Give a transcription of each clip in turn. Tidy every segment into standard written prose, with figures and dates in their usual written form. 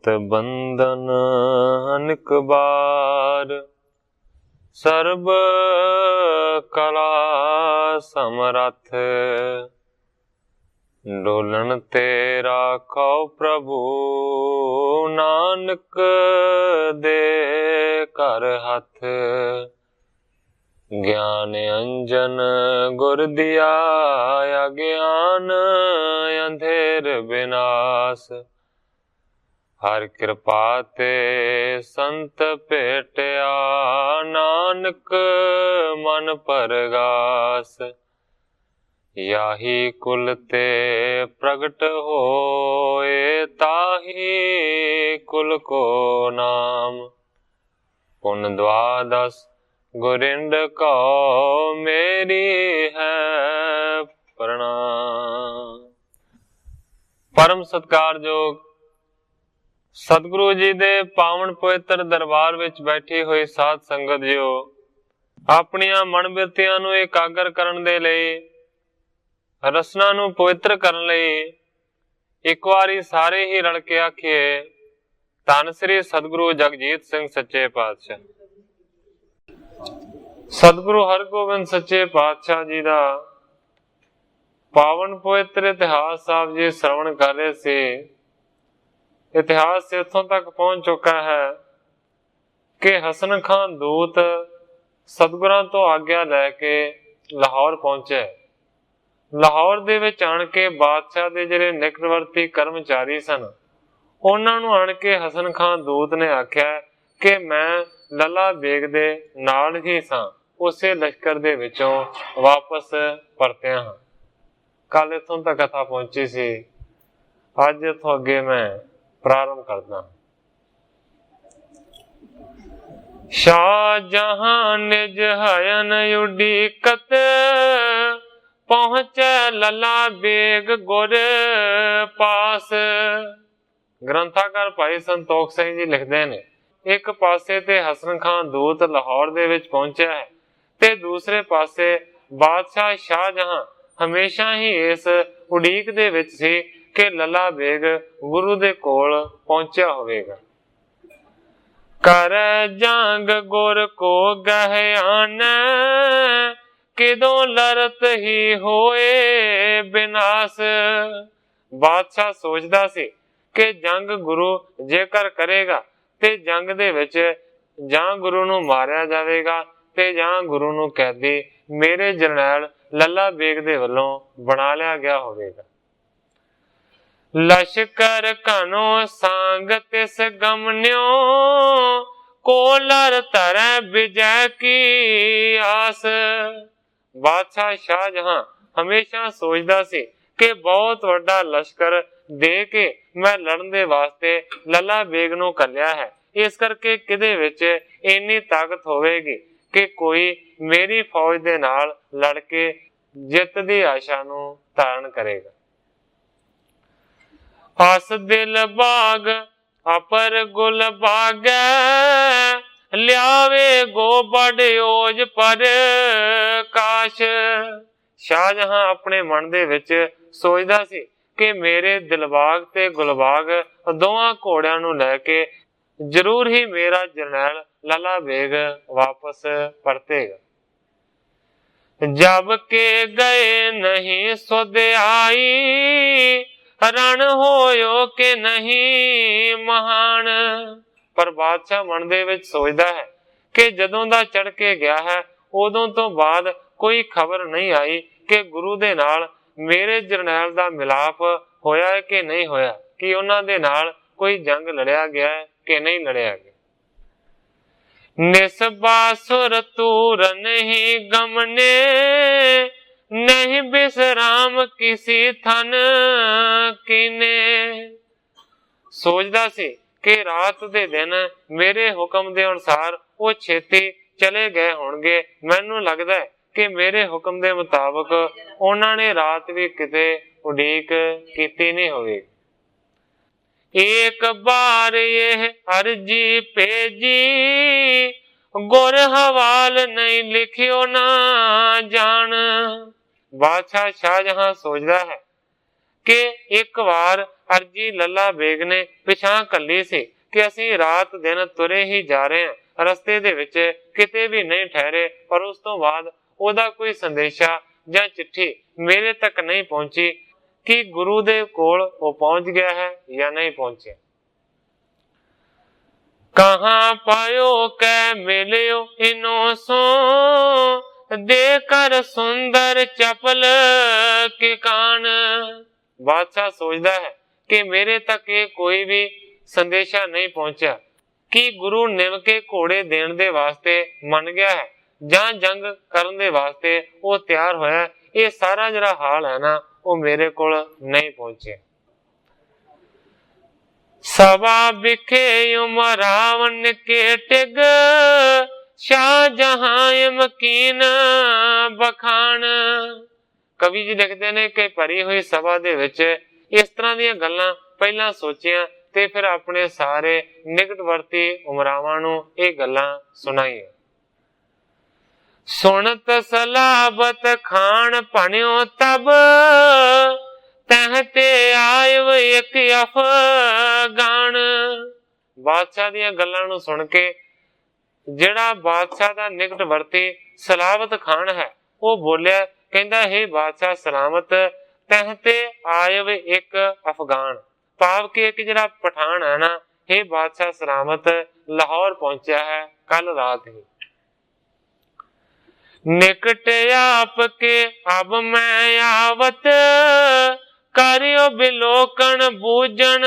चित बंधन अनेक बार, सर्ब कला समरथ, डोलन तेरा खौ प्रभु, नानक दे कर हथ। ज्ञान अंजन गुर दिया, अज्ञान अंधेर विनाश। हर कृपा ते संत भेटिया, नानक मन परगास। याही कुल ते प्रगट होए, ताही कुल को नाम। पुन द्वादश गुरिंद को मेरी है प्रणाम। परम सत्कारयोग सतगुरु जी दे पावन पवित्र दरबार विच बैठी हुई साध संगत जियो, अपनियां मन बिरतियां नूं एकागर करन दे लई, रसना नूं पवित्र करन लई एक वारी सारे ही रल के आखिए, धन श्री सतगुरु जगजीत सिंह सच्चे पातशाह। सतगुरु हरगोबिंद सच्चे पातशाह जी दा पावन पवित्र इतिहास साहब जी श्रवण कर रहे थे। इतिहास इथों तक पहुंच चुका है कि हसन खान दूत सतगुरां तो आग्ञा लैके लाहौर पहुंचे। लाहौर दे विच आण के बादशाह दे जिहड़े निकटवर्ती कर्मचारी सन, उन्हां नूं आण के हसन खान दूत ने आख्या कि मैं लला बेग दे नाल ही सां, उसे लश्कर दे विचों वापस परतिया हां। कल इथों तक कथा पहुंची सी, अज इथों अगे मैं प्रारंभ करदा। शाहजहां निज हयन उडीकत, पहुंचे लला बेग गुर पास। ग्रंथाकार भाई संतोख सिंह जी लिखते ने, एक पासे ते हसन खान दूत लाहौर दे विच पहुंचा है ते दूसरे पासे बादशाह शाहजहां हमेशा ही इस उड़ीक दे विच सी कि लला बेग गुरु दे कोल पहुंचा होवेगा। कर जंग गुर को गहयान, किदों लड़त ही होए विनाश। बादशाह सोचदा सी कि जंग गुरु जेकर करेगा ते जंग दे विच जां गुरु नूं मारिया जावेगा ते जां गुरु नूं कैदी मेरे जरनैल लला बेग दे वल्लों बना लिया गया होवेगा। लश्कर कनो सांग तिस गमन्यो, कोलर तरह विजय की आस। बादशाह शाहजहां हमेशा सोचदा सी कि बहुत वड्डा लश्कर दे के मैं लड़न दे वास्ते लला बेग नूं कल्लिया है, इस करके किदे विच इन्नी ताकत होवेगी कि कोई मेरी फौज दे नाल लड़ के जित दी आशा नूं धारण करेगा। आस दिल बाग अपर गुल बागै, लियावे गो बड़ ओज पर काश। शाहजहां अपने मन दे विच सोचदा सी कि मेरे दिलबाग ते गुलबाग दोवां घोड़ियां नूं लैके जरूर ही मेरा जरनैल लला बेग वापस परतेगा। जब के गए नहीं सुध आई, रण होयो के नहीं महान। पर बादशाह मन दे विच सोचदा है कि जदों दा चढ़ के गया है, उदों तो बाद कोई खबर नहीं आई कि गुरु दे नाल मेरे जरनैल दा मिलाप होया है कि नहीं होया, कि उन्हां दे नाल कोई जंग लड़िया गया है कि नहीं लड़िया गया। निसबासुर तूर नहीं गमने, नहीं विश्राम किसी थन कीने। सोचदा सी कि रात दे दिन मेरे हुक्म दे अनुसार वो छेती चले गए होणगे। मैनू लगदा है कि मेरे हुक्म दे मुताबिक उन्हां ने रात भी किते उड़ीक कीती नहीं होवेगी। एक बार ये अर्जी भेजी, गुर हवाल नहीं लिखियो ना जान। बादशाह शाहजहां सोचदा है कि एक बार अर्जी लला बेग ने पिछां कल्ली सी कि असीं रात दिन तुरे ही जा रहे हैं, रस्ते दे विच किते भी नहीं ठहरे, और उस तो बाद ओदा कोई संदेशा जां चिट्ठी मेरे तक नहीं पहुंची कि गुरु दे कोल वो पहुंच गया है या नहीं पहुंचे। कहाँ पायो कै मिलियो इनो सो, देकर सुंदर चपल के कान। बादशाह सोचता है कि मेरे तक ये कोई भी संदेशा नहीं पहुंचा कि गुरु निम के घोड़े देने दे वास्ते मन गया है जां जंग करन दे वास्ते वो तैयार होया। ये सारा जरा हाल है ना वो मेरे कोल नहीं पहुंचे। सवा बिखे उमरावन के टिग, शाहजहां यमकीन बखान। कवि जी लिखते ने कि भरी हुई सभा दे विच इस तरह दी गल्लां पहला सोचियां ते फिर अपने सारे निकटवर्ती उमरावां नूं ये गल्लां सुनाईयां। सुनत सलाबत खान पणियो तब, तहते आयव एक अफगान। बादशाह दी गल्लां नूं सुन के जिहड़ा बादशाह दा निकटवर्ती सलाबत खान है वो बोलिया, कहंदा हे बादशाह सलामत, तहते आयव एक अफगान, भाव के एक जिहड़ा पठान है ना, हे बादशाह सलामत लाहौर पहुंचा है कल रात ही। निकट आपके अब मैं आवत, करियो बिलोकन बूझन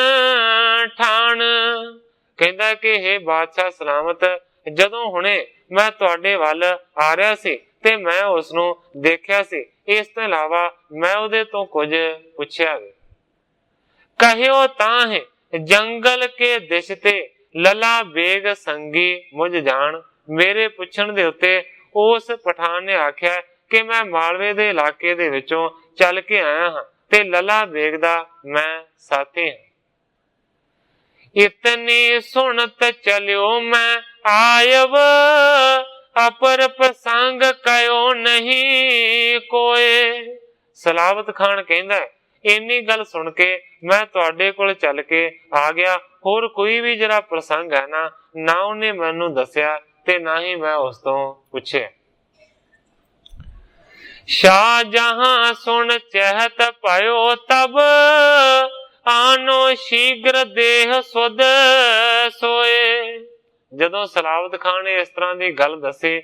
ठान। कहंदा कि हे बादशाह सलामत, जदों हुणे मैं तुहाडे वल आ रहा सी ते मैं उसनूं देखिया सी, इस तो इलावा मैं उहदे तो कुछ पुछिया वी। कहियो तां जंगल के दिश ते लला बेग संगी मुझ जान। मेरे पुछण दे उत्ते उस पठान ने आख्या कि मैं मालवे दे इलाके दे विचों चल के आया हां ते लला बेग दा मैं साथी हां। इतनी सुनत चलियो मैं आयव, अपर प्रसंग कयो नहीं कोए। सलावत खान कहंदा इन्नी गल सुन के मैं तुहाडे कोल चल के आ गया, होर कोई भी जरा प्रसंग है ना उन्हें मैनू दसिया ते ना ही मैं उस तो पूछे। शाहजहां सुन चहत पायो तब, आनो शीघ्र देह सुध सोए। जदों सलावत खान ने इस तरह की गल दसी,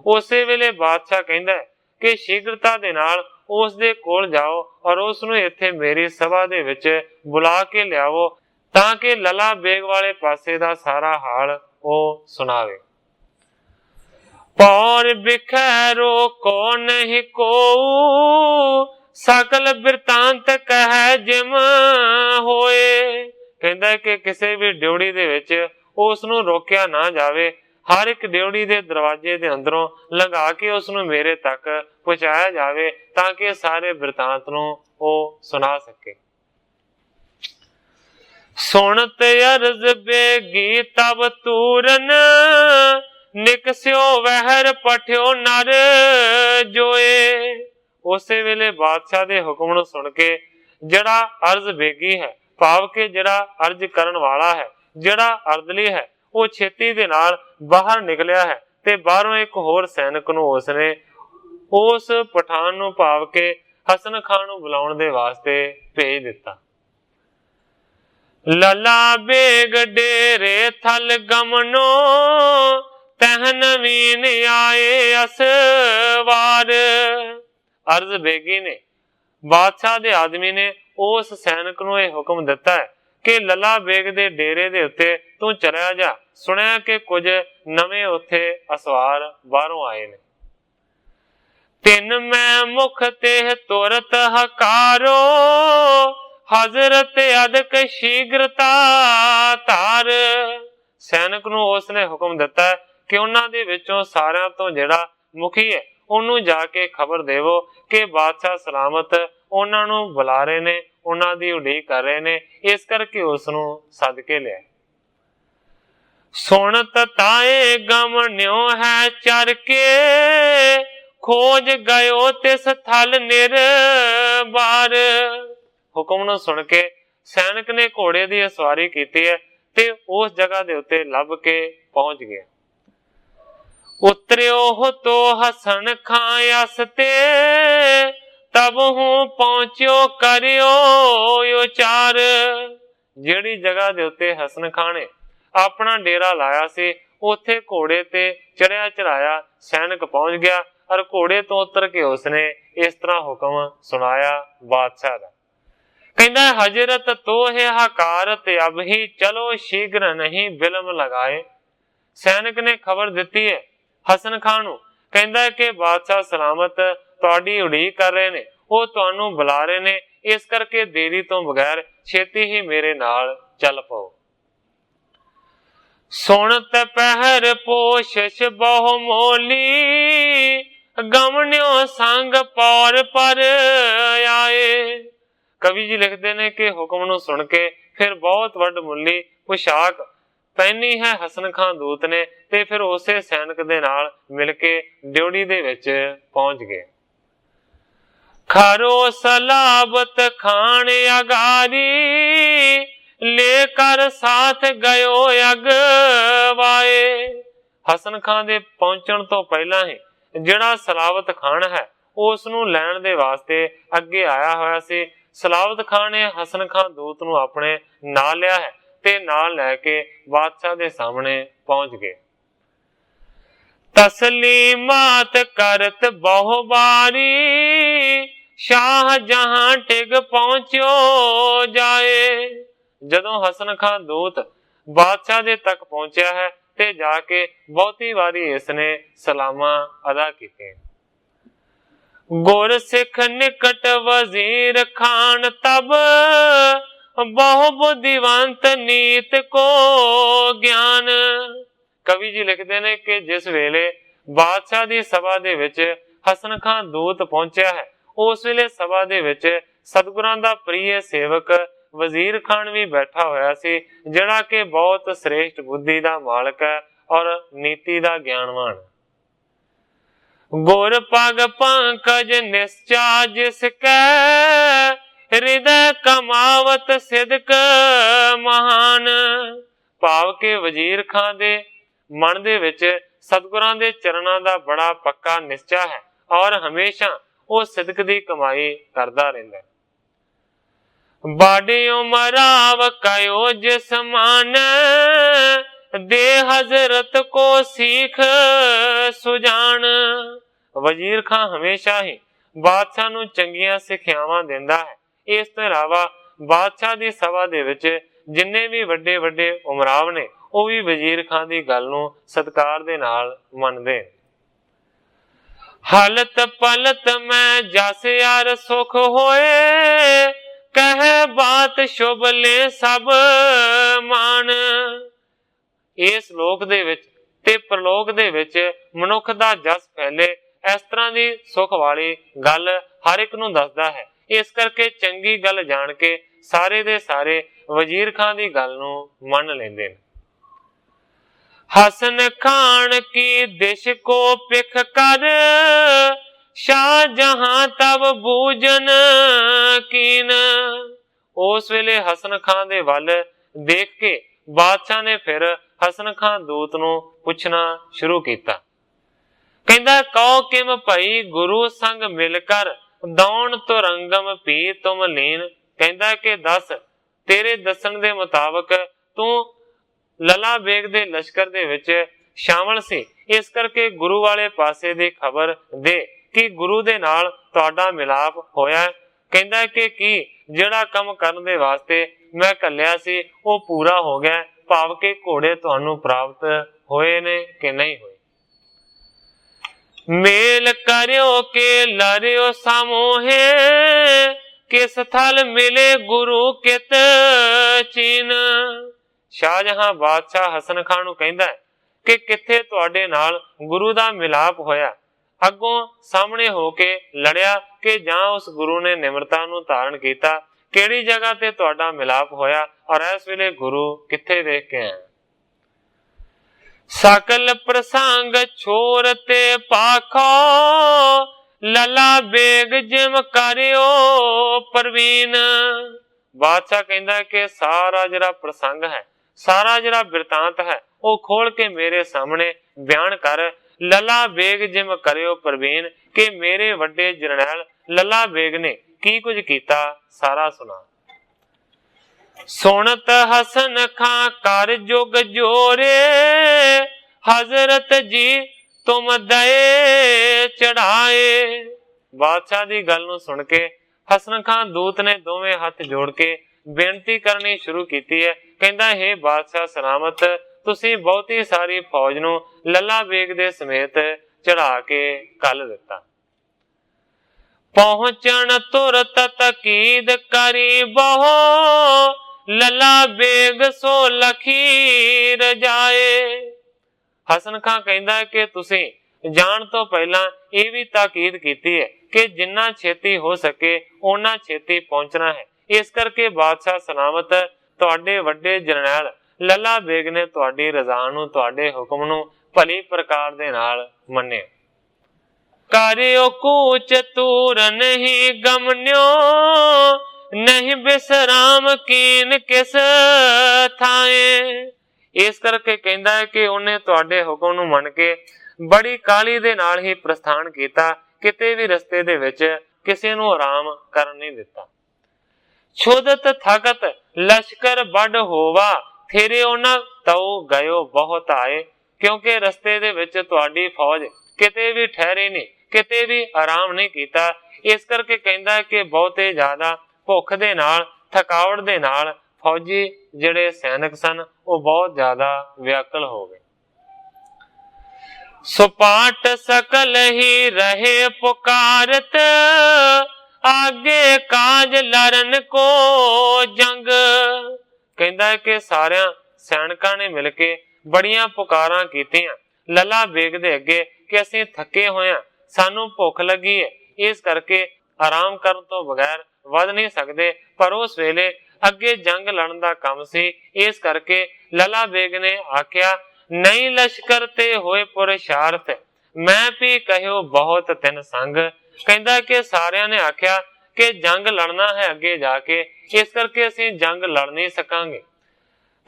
उसे वेले बादशाह कहंदा कि शीघ्रता दे नाल उस दे कोल जाओ और उसनूं इत्थे मेरी सभा दे विच बुला के लियावो ताकि लला बेग वाले पासे दा सारा हाल वो सुनावे। पौर बिखैरो को नहीं को, सकल बिरतांत कह जिम होए। कहंदा कि किसी भी ड्योड़ी दे विच उसनूं रोकिया ना जावे, हर एक ड्योड़ी दे दरवाजे दे अंदरों लंघा के उसनूं मेरे तक पहुंचाया जावे ताकि सारे बिरतांत नूं वो सुना सके। सुनत अर्ज बेगी तब तूरन, निकस्यो वहर पठ्यो नर जोए। उसे वेले बादशाह दे हुक्म नूं सुन के जड़ा अर्ज बेगी है, भाव के जड़ा अर्ज करन वाला है, जड़ा अर्दली है, वो छेती दे नाल बाहर निकलिया है ते बाहरों एक होर सैनिक नूं उसने उस पठान नूं भाव के हसन खान नूं बुलाउण दे वास्ते भेज दिता। लला बेग डेरे थल गमनो, तह नवीन आए असवार। अर्ज बेगी ने बादशाह दे आदमी ने उस सैनिक नूं यह हुक्म दिता है कि लला बेग दे डेरे दे उत्ते तू चलिया जा, सुनिया कि कुछ नवे उत्थे असवार बाहरों आए ने। तिन मैं मुख ते तुरत हकारो, हजरत अदक शीघ्रता तार। सैनिक नूं उसने हुक्म दिता है कि उन्हां दे विचों सारियां तो जिहड़ा मुखी है उन्हों जाके खबर देवो कि बादशाह सलामत उन्हां नूं बुला रहे ने, उन्हां दी उड़ीक कर रहे ने, इस करके उसनूं सद के लिया। सुनत ताए गम न्यो है चर के, खोज गयो तिस थल निर्बार। हुक्म नूं सुन के सैनिक ने घोड़े की सवारी की है ते उस जगह के उत्ते लभ के पहुंच गए। उतरियो हो तो हसन खां अस ते तब हूं पहुंचियो करियो उचार। जिहड़ी जगह दे उत्ते हसन खां ने अपना डेरा लाया सी उत्थे घोड़े ते चढ़िया चढ़ाया सैनिक पहुंच गया और घोड़े तो उतर के उसने इस तरह हुक्म सुनाया बादशाह का। कहना हजरत तो है हकारत अब ही चलो शीघ्र नहीं विलंब लगाए। सैनिक ने खबर दी है हसन खान नूं, कहंदा कि बादशाह सलामत तुहाडी उड़ीक कर रहे ने, वो तुहानू बुला रहे ने, इस करके देरी तो बगैर छेती ही मेरे नाल चल पाओ। सुनत पहर पोशश बहु मोली गमन्यो संग पौर पर आए। कवि जी लिखते ने कि हुक्म नूं सुन के फिर बहुत वड मुल्ली पोशाक पहनी है हसन खां दूत ने ते फिर उसे सैनिक दे नाल मिल के ड्योढ़ी दे विच पहुंच गए। खरो सलाबत खान अगारी लेकर साथ गयो अगवाए। हसन खां दे पहुंचण तो पहला ही जिहड़ा सलावत खान है उस नूं लैण दे वास्ते अगे आया होया सी। सलावत खान ने हसन खां दूत नूं अपने नाल लिया है ते नाल लैके बादशाह दे सामने पहुंच गए। तसलीमात करत बहु बारी शाह जहां टिग पहुंचो जाए। जदों हसन खां दूत बादशाह दे तक पहुंचा है ते जाके बहुती वारी इसने सलामा अदा कीते। गुर सिख निकट वजीर खान तब बहु बुद्धिवंत नीत को ज्ञान। कवि जी लिखते ने कि जिस वेले बादशाह दी सभा दे विच हसन खां दूत पहुंचा है उस वेले सभा दे विच सतगुरां दा प्रिय सेवक वजीर खान भी बैठा होया सी, जिहड़ा कि बहुत श्रेष्ठ बुद्धि दा मालक है और नीति दा ज्ञानवान। गुर पग पंकज निश्चा जिसकै हृदय कमावत सिदक महान। भाव के वजीर खां दे मन दे विच सतगुरां दे चरणां दा बड़ा पक्का निश्चा है और हमेशा वो सिदक दी कमाई करदा रहिंदा है। बाडी उमराव कयो जिस मान दे हजरत को सीख सुजान। वजीर खां हमेशा ही बादशाह नूं चंगियां सिखियावां दिंदा है। इस तो इलावा बादशाह दी सभा दे विच जिन्ने भी वड्डे वड्डे उमराव ने वो भी वजीर खां दी गल नूं सत्कार दे नाल मनदे। हालत पलत में जस यार सुख होए कहे बात शुभ ले सब मान। इस लोक दे विच ते परलोक दे विच मनुख दा जस फैले इस तरह दी सुख वाली गल हर एक नूं दसदा है। इस करके चंगी गल जान के सारे दे सारे वजीर खां दी गल नूं मन लेंदे ने। हसन खान की दिश को पिख कर शाहजहां तब बूजन कीन। उस वेले हसन खां दे वल देख के बादशाह ने फिर हसन खां दूत नूं पुछना शुरू किया। कहंदा कहो किम भई गुरु संग मिलकर दौण तुरंगम पी तुम लीन। कहंदा कि दस तेरे दसन दे मुताबक तू लला बेग दे लश्कर दे विच शामिल सी, इस करके गुरु वाले पासे दी खबर दे कि गुरु दे नाल तुहाडा मिलाप होया। कहंदा कि की जिहड़ा कम करन दे वास्ते मैं कल्लिया सी वो पूरा हो गया, भाव के घोड़े तुहानू प्राप्त होए ने कि नहीं होए। मेल करियो के लरियो समूहे किस थल मिले गुरु कित चीन। शाहजहां बादशाह हसन खान नूं कहंदा है कि किथे तुहाडे नाल गुरु दा मिलाप होया, अगों सामने होके लड़िया कि जां उस गुरु ने निमरता नूं धारण कीता, किहड़ी जगह ते तुहाडा मिलाप होया और इस वेले गुरु किथे वेख के आए। सकल प्रसंग छोर ते पाखो लला बेग जिम करियो प्रवीण। ਬਾਦਸ਼ਾਹ ਕਹਿੰਦਾ ਕਿ ਸਾਰਾ ਜਿਹੜਾ ਪ੍ਰਸੰਗ ਹੈ, ਸਾਰਾ ਜਿਹੜਾ ਬਿਰਤਾਂਤ ਹੈ, ਉਹ ਖੋਲ ਕੇ ਮੇਰੇ ਸਾਹਮਣੇ ਬਿਆਨ ਕਰ। ਲੱਲਾ ਬੇਗ ਜਿਮ ਕਰਿਓ ਪ੍ਰਵੀਨ, ਕਿ ਮੇਰੇ ਵੱਡੇ ਜਰਨੈਲ ਲੱਲਾ ਬੇਗ ਨੇ ਕੀ ਕੁਝ ਕੀਤਾ, ਸਾਰਾ ਸੁਣਾ। ਸੁਣਤ ਹਸਨ ਖਾਂ ਕਰ ਜੁਗ ਜੋਰੇ, ਹਜ਼ਰਤ ਜੀ ਤੁਮ ਦਏ ਚੜਾਏ। ਬਾਦਸ਼ਾਹ ਦੀ ਗੱਲ ਨੂੰ ਸੁਣ ਕੇ ਹਸਨ ਖਾਨ ਦੂਤ ਨੇ ਦੋਵੇਂ ਹੱਥ ਜੋੜ ਕੇ ਬੇਨਤੀ ਕਰਨੀ ਸ਼ੁਰੂ ਕੀਤੀ ਹੈ। ਕਹਿੰਦਾ ਹੈ ਬਾਦਸ਼ਾਹ ਸਲਾਮਤ, ਤੁਸੀਂ ਬਹੁਤੀ ਸਾਰੀ ਫੌਜ ਨੂੰ ਲੱਲਾ ਬੇਗ ਦੇ ਸਮੇਤ ਚੜਾ ਕੇ ਘੱਲ ਦਿੱਤਾ। ਪਹੁੰਚਣ ਤੁਰਤ ਤਕੀਦ ਕਰੀ ਬਹੁ, ਲੱਲਾ ਬੇਗ ਸੋ ਲਖੀ ਰਜਾਏ। ਹਸਨ ਖਾਂ ਕਹਿੰਦਾ ਕਿ ਤੁਸੀਂ ਜਾਣ ਤੋਂ ਪਹਿਲਾਂ ਇਹ ਵੀ ਤਾਕੀਦ ਕੀਤੀ ਹੈ ਕਿ ਜਿੰਨਾ ਛੇਤੀ ਹੋ ਸਕੇ ਓਨਾ ਛੇਤੀ ਪਹੁੰਚਣਾ ਹੈ। ਇਸ ਕਰਕੇ ਬਾਦਸ਼ਾਹ ਸਲਾਮਤ, ਤੁਹਾਡੇ ਵੱਡੇ ਜਰਨੈਲ ਲੱਲਾ ਬੇਗ ਨੇ ਤੁਹਾਡੀ ਰਜ਼ਾ ਨੂੰ, ਤੁਹਾਡੇ ਹੁਕਮ ਨੂੰ ਭਲੀ ਪ੍ਰਕਾਰ ਦੇ ਨਾਲ ਮੰਨਿਆ। ਕਰਿਓ ਕੂਚ ਤੂਰ ਨਹੀਂ ਗਮਨਿਓ, ਨਹੀਂ ਬਿਸਰਾਮ ਕੀਨ ਕਿਸ ਥਾਏ। ਇਸ ਕਰਕੇ ਕਹਿੰਦਾ ਹੈ ਕਿ ਉਹਨੇ ਤੁਹਾਡੇ ਹੁਕਮ ਨੂੰ ਮੰਨ ਕੇ ਬੜੀ ਕਾਹਲੀ ਦੇ ਨਾਲ ਹੀ ਪ੍ਰਸਥਾਨ ਕੀਤਾ, ਕਿਤੇ ਵੀ ਰਸਤੇ ਦੇ ਵਿੱਚ ਕਿਸੇ ਨੂੰ ਆਰਾਮ ਕਰਨ ਨਹੀਂ ਦਿੱਤਾ। ਛੁਦਤ ਥਕਤ ਲਸ਼ਕਰ ਵੱਡ ਹੋਵਾ, ਥੇਰੇ ਉਹਨਾਂ ਤਉ ਗਇਓ ਬਹੁਤ ਆਏ। ਕਿਉਂਕਿ ਰਸਤੇ ਦੇ ਵਿੱਚ ਤੁਹਾਡੀ ਫੌਜ ਕਿਤੇ ਵੀ ਠਹਿਰੀ ਨਹੀਂ, ਕਿਤੇ ਵੀ ਆਰਾਮ ਨਹੀਂ ਕੀਤਾ। ਇਸ ਕਰਕੇ ਕਹਿੰਦਾ ਕਿ ਬਹੁਤੇ ਜ਼ਿਆਦਾ ਭੁੱਖ ਦੇ ਨਾਲ, ਥਕਾਵਟ ਦੇ ਨਾਲ ਫੌਜੀ ਜਿਹੜੇ ਸੈਨਿਕ ਸਨ ਉਹ ਬਹੁਤ ਜ਼ਿਆਦਾ ਵਿਆਕਲ ਹੋ ਗਏ। ਸੁਪਾਟ ਸਕਲ ਹੀ ਰਹੇ ਪੁਕਾਰਤ, ਆਗੇ ਕਾਜ ਲਰਨ ਕੋ ਜੰਗ। ਕਹਿੰਦਾ ਕਿ ਸਾਰਿਆਂ ਸੈਨਿਕਾਂ ਨੇ ਮਿਲ ਕੇ ਬੜੀਆਂ ਪੁਕਾਰਾਂ ਕੀਤੀਆਂ ਲੱਲਾ ਬੇਗ ਦੇ ਅੱਗੇ ਕਿ ਅਸੀਂ ਥੱਕੇ ਹੋਏ ਹਾਂ, ਸਾਨੂੰ ਭੁੱਖ ਲੱਗੀ ਹੈ, ਇਸ ਕਰਕੇ ਆਰਾਮ ਕਰਨ ਤੋਂ ਬਗੈਰ ਵੱਧ ਨਹੀਂ ਸਕਦੇ। ਪਰ ਉਸ ਵੇਲੇ ਅੱਗੇ ਜੰਗ ਲੜਨ ਦਾ ਕੰਮ ਸੀ। ਇਸ ਕਰਕੇ ਲੱਲਾ ਬੇਗ ਨੇ ਆਖਿਆ, ਨਹੀਂ ਲਸ਼ਕਰ ਤੇ ਹੋਏ ਪੁਰਸ਼ਾਰਥ, ਮੈਂ ਵੀ ਕਹਿਓ ਬਹੁਤ ਤਿੰਨ ਸੰਗ। ਕਹਿੰਦਾ ਕਿ ਸਾਰਿਆਂ ਨੇ ਆਖਿਆ ਕਿ ਜੰਗ ਲੜਨਾ ਹੈ ਅੱਗੇ ਜਾ ਕੇ, ਇਸ ਕਰਕੇ ਅਸੀਂ ਜੰਗ ਲੜ ਨਹੀਂ ਸਕਾਂਗੇ।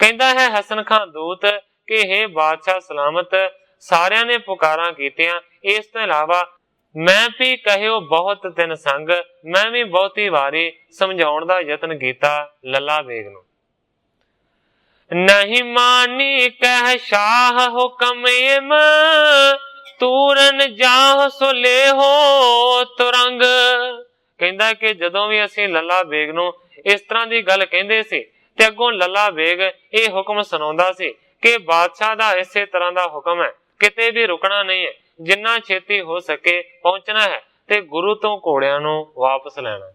ਕਹਿੰਦਾ ਹੈ ਹਸਨ ਖਾਂ ਦੂਤ ਕਿ हे ਬਾਦਸ਼ਾਹ ਸਲਾਮਤ, ਸਾਰਿਆਂ ਨੇ ਪੁਕਾਰਾਂ ਕੀਤੀਆਂ, ਇਸ ਤੋਂ ਇਲਾਵਾ ਮੈਂ ਵੀ ਕਹਿਓ ਬਹੁਤ ਤਿੰਨ ਸੰਗ, ਮੈਂ ਵੀ ਬਹੁਤੀ ਵਾਰੀ ਸਮਝਾਉਣ ਦਾ ਯਤਨ ਕੀਤਾ ਲੱਲਾ ਬੇਗ ਨੂੰ। ਨਹੀਂ ਮਾਨੀ ਕਹਿ ਸ਼ਾਹ ਹੁਕਮ ਏਮ, ਤੂਰਨ ਜਾਹ ਸੋ ਲੈ ਹੋ ਤੁਰੰਗ। ਕਹਿੰਦਾ ਕਿ ਜਦੋਂ ਵੀ ਅਸੀਂ ਲੱਲਾ ਬੇਗ ਨੂੰ ਇਸ ਤਰ੍ਹਾਂ ਦੀ ਗੱਲ ਕਹਿੰਦੇ ਸੀ ਤੇ ਅੱਗੋਂ ਲੱਲਾ ਬੇਗ ਇਹ ਹੁਕਮ ਸੁਣਾਉਂਦਾ ਸੀ ਕਿ ਬਾਦਸ਼ਾਹ ਦਾ ਇਸੇ ਤਰ੍ਹਾਂ ਦਾ ਹੁਕਮ ਹੈ, ਕਿਤੇ ਵੀ ਰੁਕਣਾ ਨਹੀਂ ਹੈ, ਜਿੰਨਾ ਛੇਤੀ ਹੋ ਸਕੇ ਪਹੁੰਚਣਾ ਹੈ ਤੇ ਗੁਰੂ ਤੋਂ ਘੋੜਿਆਂ ਨੂੰ ਵਾਪਸ ਲੈਣਾ।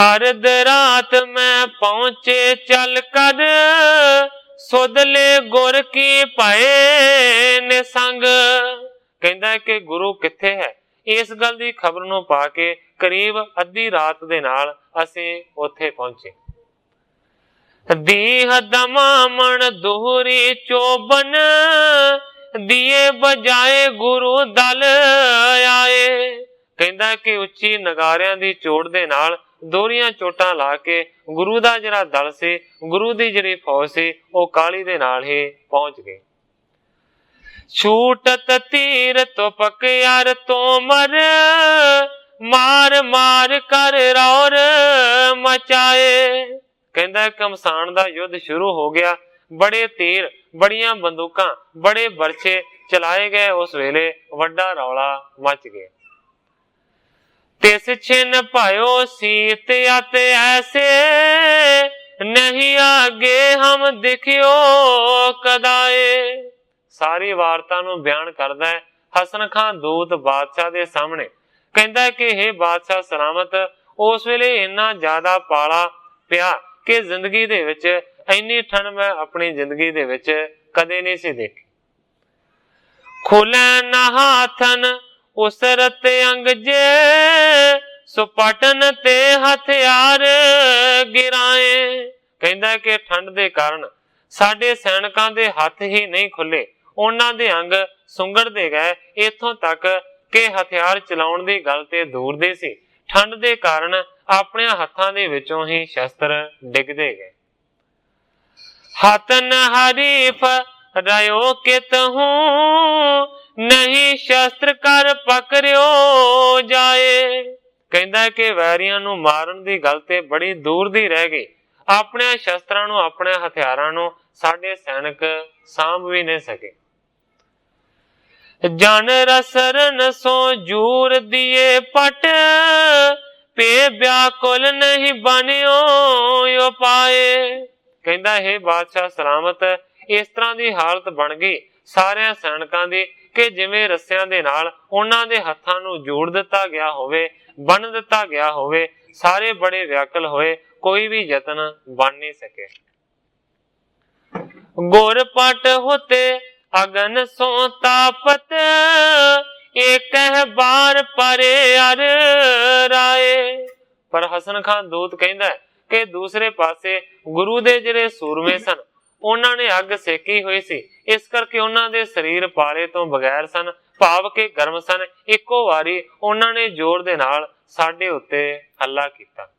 ਅਰਧ ਰਾਤ ਮੈਂ ਪਹੁੰਚੇ ਚੱਲ ਕਰ, ਸੁਧਲੇ ਗੁਰ ਕੀ ਪਾਏ ਨੇ ਸੰਗ। ਕਹਿੰਦਾ ਕਿ ਗੁਰੂ ਕਿੱਥੇ ਹੈ, ਇਸ ਗੱਲ ਦੀ ਖਬਰ ਨੂੰ ਪਾ ਕੇ ਕਰੀਬ ਅੱਧੀ ਰਾਤ ਦੇ ਨਾਲ ਅਸੀਂ ਉੱਥੇ ਪਹੁੰਚੇ। ਦੀਹ ਦਮਾਮਣ ਦੋਹਰੀ ਚੋਬਨ, ਦੀਏ ਬਜਾਏ ਗੁਰੂ ਦਲ ਆਏ। ਕਹਿੰਦਾ ਕਿ ਉੱਚੀ ਨਗਾਰਿਆਂ ਦੀ ਚੋਟ ਦੇ ਨਾਲ ਦੋਹਰੀਆਂ ਚੋਟਾਂ ਲਾ ਕੇ ਗੁਰੂ ਦਾ ਜਿਹੜਾ ਦਲ ਸੀ, ਗੁਰੂ ਦੀ ਜਿਹੜੀ ਫੌਜ ਸੀ, ਉਹ ਕਾਹਲੀ ਦੇ ਨਾਲ ਹੀ ਪਹੁੰਚ ਗਏ। ਛੂਟਤ ਤੀਰ ਤੁਪਕ ਯਾਰ ਤੋਮਰ, ਮਾਰ ਮਾਰ ਕਰ ਰੌਰ ਮਚਾਏ। ਕਹਿੰਦਾ ਘਮਸਾਨ ਦਾ ਯੁੱਧ ਸ਼ੁਰੂ ਹੋ ਗਿਆ। ਬੜੇ ਤੀਰ, ਬੜੀਆਂ ਬੰਦੂਕਾਂ, ਬੜੇ ਬਰਛੇ ਚਲਾਏ ਗਏ। ਉਸ ਵੇਲੇ ਵੱਡਾ ਰੌਲਾ ਮਚ ਗਿਆ। ਤਿਸ ਛਿਨ ਭਾਇਓ ਸੀਤ ਅਤੇ ਐਸੇ, ਨਹੀਂ ਆਗੇ ਹਮ ਦਿਖਿਓ ਕਦਾਏ। ਸਾਰੀ ਵਾਰਤਾ ਨੂੰ ਬਿਆਨ ਕਰਦਾ ਹੈ ਹਸਨ ਖਾਂ ਦੂਤ ਬਾਦਸ਼ਾਹ ਦੇ ਸਾਹਮਣੇ। ਕਹਿੰਦਾ ਕਿ ਇਹ ਬਾਦਸ਼ਾਹ ਸਲਾਮਤ, ਉਸ ਵੇਲੇ ਇੰਨਾ ਜ਼ਿਆਦਾ ਪਾਲਾ ਪਿਆ ਕਿ ਜ਼ਿੰਦਗੀ ਦੇ ਵਿੱਚ ਇੰਨੀ ਠੰਡ ਮੈਂ ਆਪਣੀ ਜ਼ਿੰਦਗੀ ਦੇ ਵਿੱਚ ਕਦੇ ਨਹੀਂ ਸੀ ਦੇਖੀ। ਖੁਲੇ ਨਾ ਹਾਥਨ ਉਸਰਤ ਅੰਗ ਜੇ, ਸੁਪਟਨ ਤੇ ਹਥਿਆਰ ਗਿਰਾਏ। ਕਹਿੰਦਾ ਕਿ ਠੰਡ ਦੇ ਕਾਰਨ ਸਾਡੇ ਸੈਨਿਕਾਂ ਦੇ ਹੱਥ ਹੀ ਨਹੀਂ ਖੁੱਲੇ, ਉਹਨਾਂ ਦੇ ਅੰਗ ਸੁੰਗੜਦੇ ਗਏ, ਇੱਥੋਂ ਤੱਕ ਕਿ ਹਥਿਆਰ ਚਲਾਉਣ ਦੀ ਗੱਲ ਤੇ ਦੂਰ ਦੇ ਸੀ। ਠੰਡ ਦੇ ਕਾਰਨ ਆਪਣੇ ਹੱਥਾਂ ਦੇ ਵਿੱਚੋਂ ਹੀ ਸ਼ਸਤਰ ਡਿੱਗਦੇ ਗਏ। ਹੱਥ ਨ ਹਰੀਫ ਰਿਓ ਕਿਤਹੂ, ਨਹੀਂ ਸ਼ਸਤਰ ਕਰ ਪਕੜਿਓ ਜਾਏ। ਕਹਿੰਦਾ ਕਿ ਵੈਰੀਆਂ ਨੂੰ ਮਾਰਨ ਦੀ ਗੱਲ ਤੇ ਬੜੀ ਦੂਰ ਦੀ ਰਹਿ ਗਈ। ਆਪਣੇ ਸ਼ਸਤਰਾਂ ਨੂੰ, ਆਪਣੇ ਹਥਿਆਰਾਂ ਨੂੰ ਸਾਡੇ ਸੈਨਿਕ ਸਾਂਭ ਵੀ ਨਹੀਂ ਸਕੇ। ਜਨ ਰਸਰਨ ਸੋ ਜੂਰ ਦੀਏ ਪਟ, ਪੇ ਵਿਆਕੁਲ ਨਹੀਂ ਬਣਿਓ ਉਪਾਏ। ਕਹਿੰਦਾ ਹੈ ਬਾਦਸ਼ਾਹ ਸਲਾਮਤ, ਇਸ ਤਰ੍ਹਾਂ ਦੀ ਹਾਲਤ ਬਣ ਗਈ ਸਾਰਿਆਂ ਸੈਨਿਕਾਂ ਦੀ ਕਿ ਜਿਵੇਂ ਰੱਸਿਆਂ ਦੇ ਨਾਲ ਉਹਨਾਂ ਦੇ ਹੱਥਾਂ ਨੂੰ ਜੋੜ ਦਿੱਤਾ ਗਿਆ ਹੋਵੇ, ਬੰਨ ਦਿੱਤਾ ਗਿਆ ਹੋਵੇ। ਸਾਰੇ ਬੜੇ ਵਿਆਕੁਲ ਹੋਏ, ਕੋਈ ਵੀ ਯਤਨ ਬਣ ਨਹੀਂ ਸਕੇ। ਗੁਰ ਪਟ ਹੋਤੇ ਅਗਨ ਸੋ ਤਾਪਤ, ਇੱਕ ਬਾਰ ਪਰੇ ਅਰ ਰਾਏ। ਪਰ ਹਸਨ ਖਾਨ ਦੂਤ ਕਹਿੰਦਾ ਕਿ ਦੂਸਰੇ ਪਾਸੇ ਗੁਰੂ ਦੇ ਜਿਹੜੇ ਸੂਰਮੇ ਸਨ, ਉਹਨਾਂ ਨੇ ਅੱਗ ਸੇਕੀ ਹੋਈ ਸੀ, ਇਸ ਕਰਕੇ ਉਹਨਾਂ ਦੇ ਸਰੀਰ ਪਾਲੇ ਤੋਂ ਬਗੈਰ ਸਨ, ਭਾਵ ਕਿ ਗਰਮ ਸਨ। ਇੱਕੋ ਵਾਰੀ ਉਹਨਾਂ ਨੇ ਜ਼ੋਰ ਦੇ ਨਾਲ ਸਾਡੇ ਉੱਤੇ ਹੱਲਾ ਕੀਤਾ।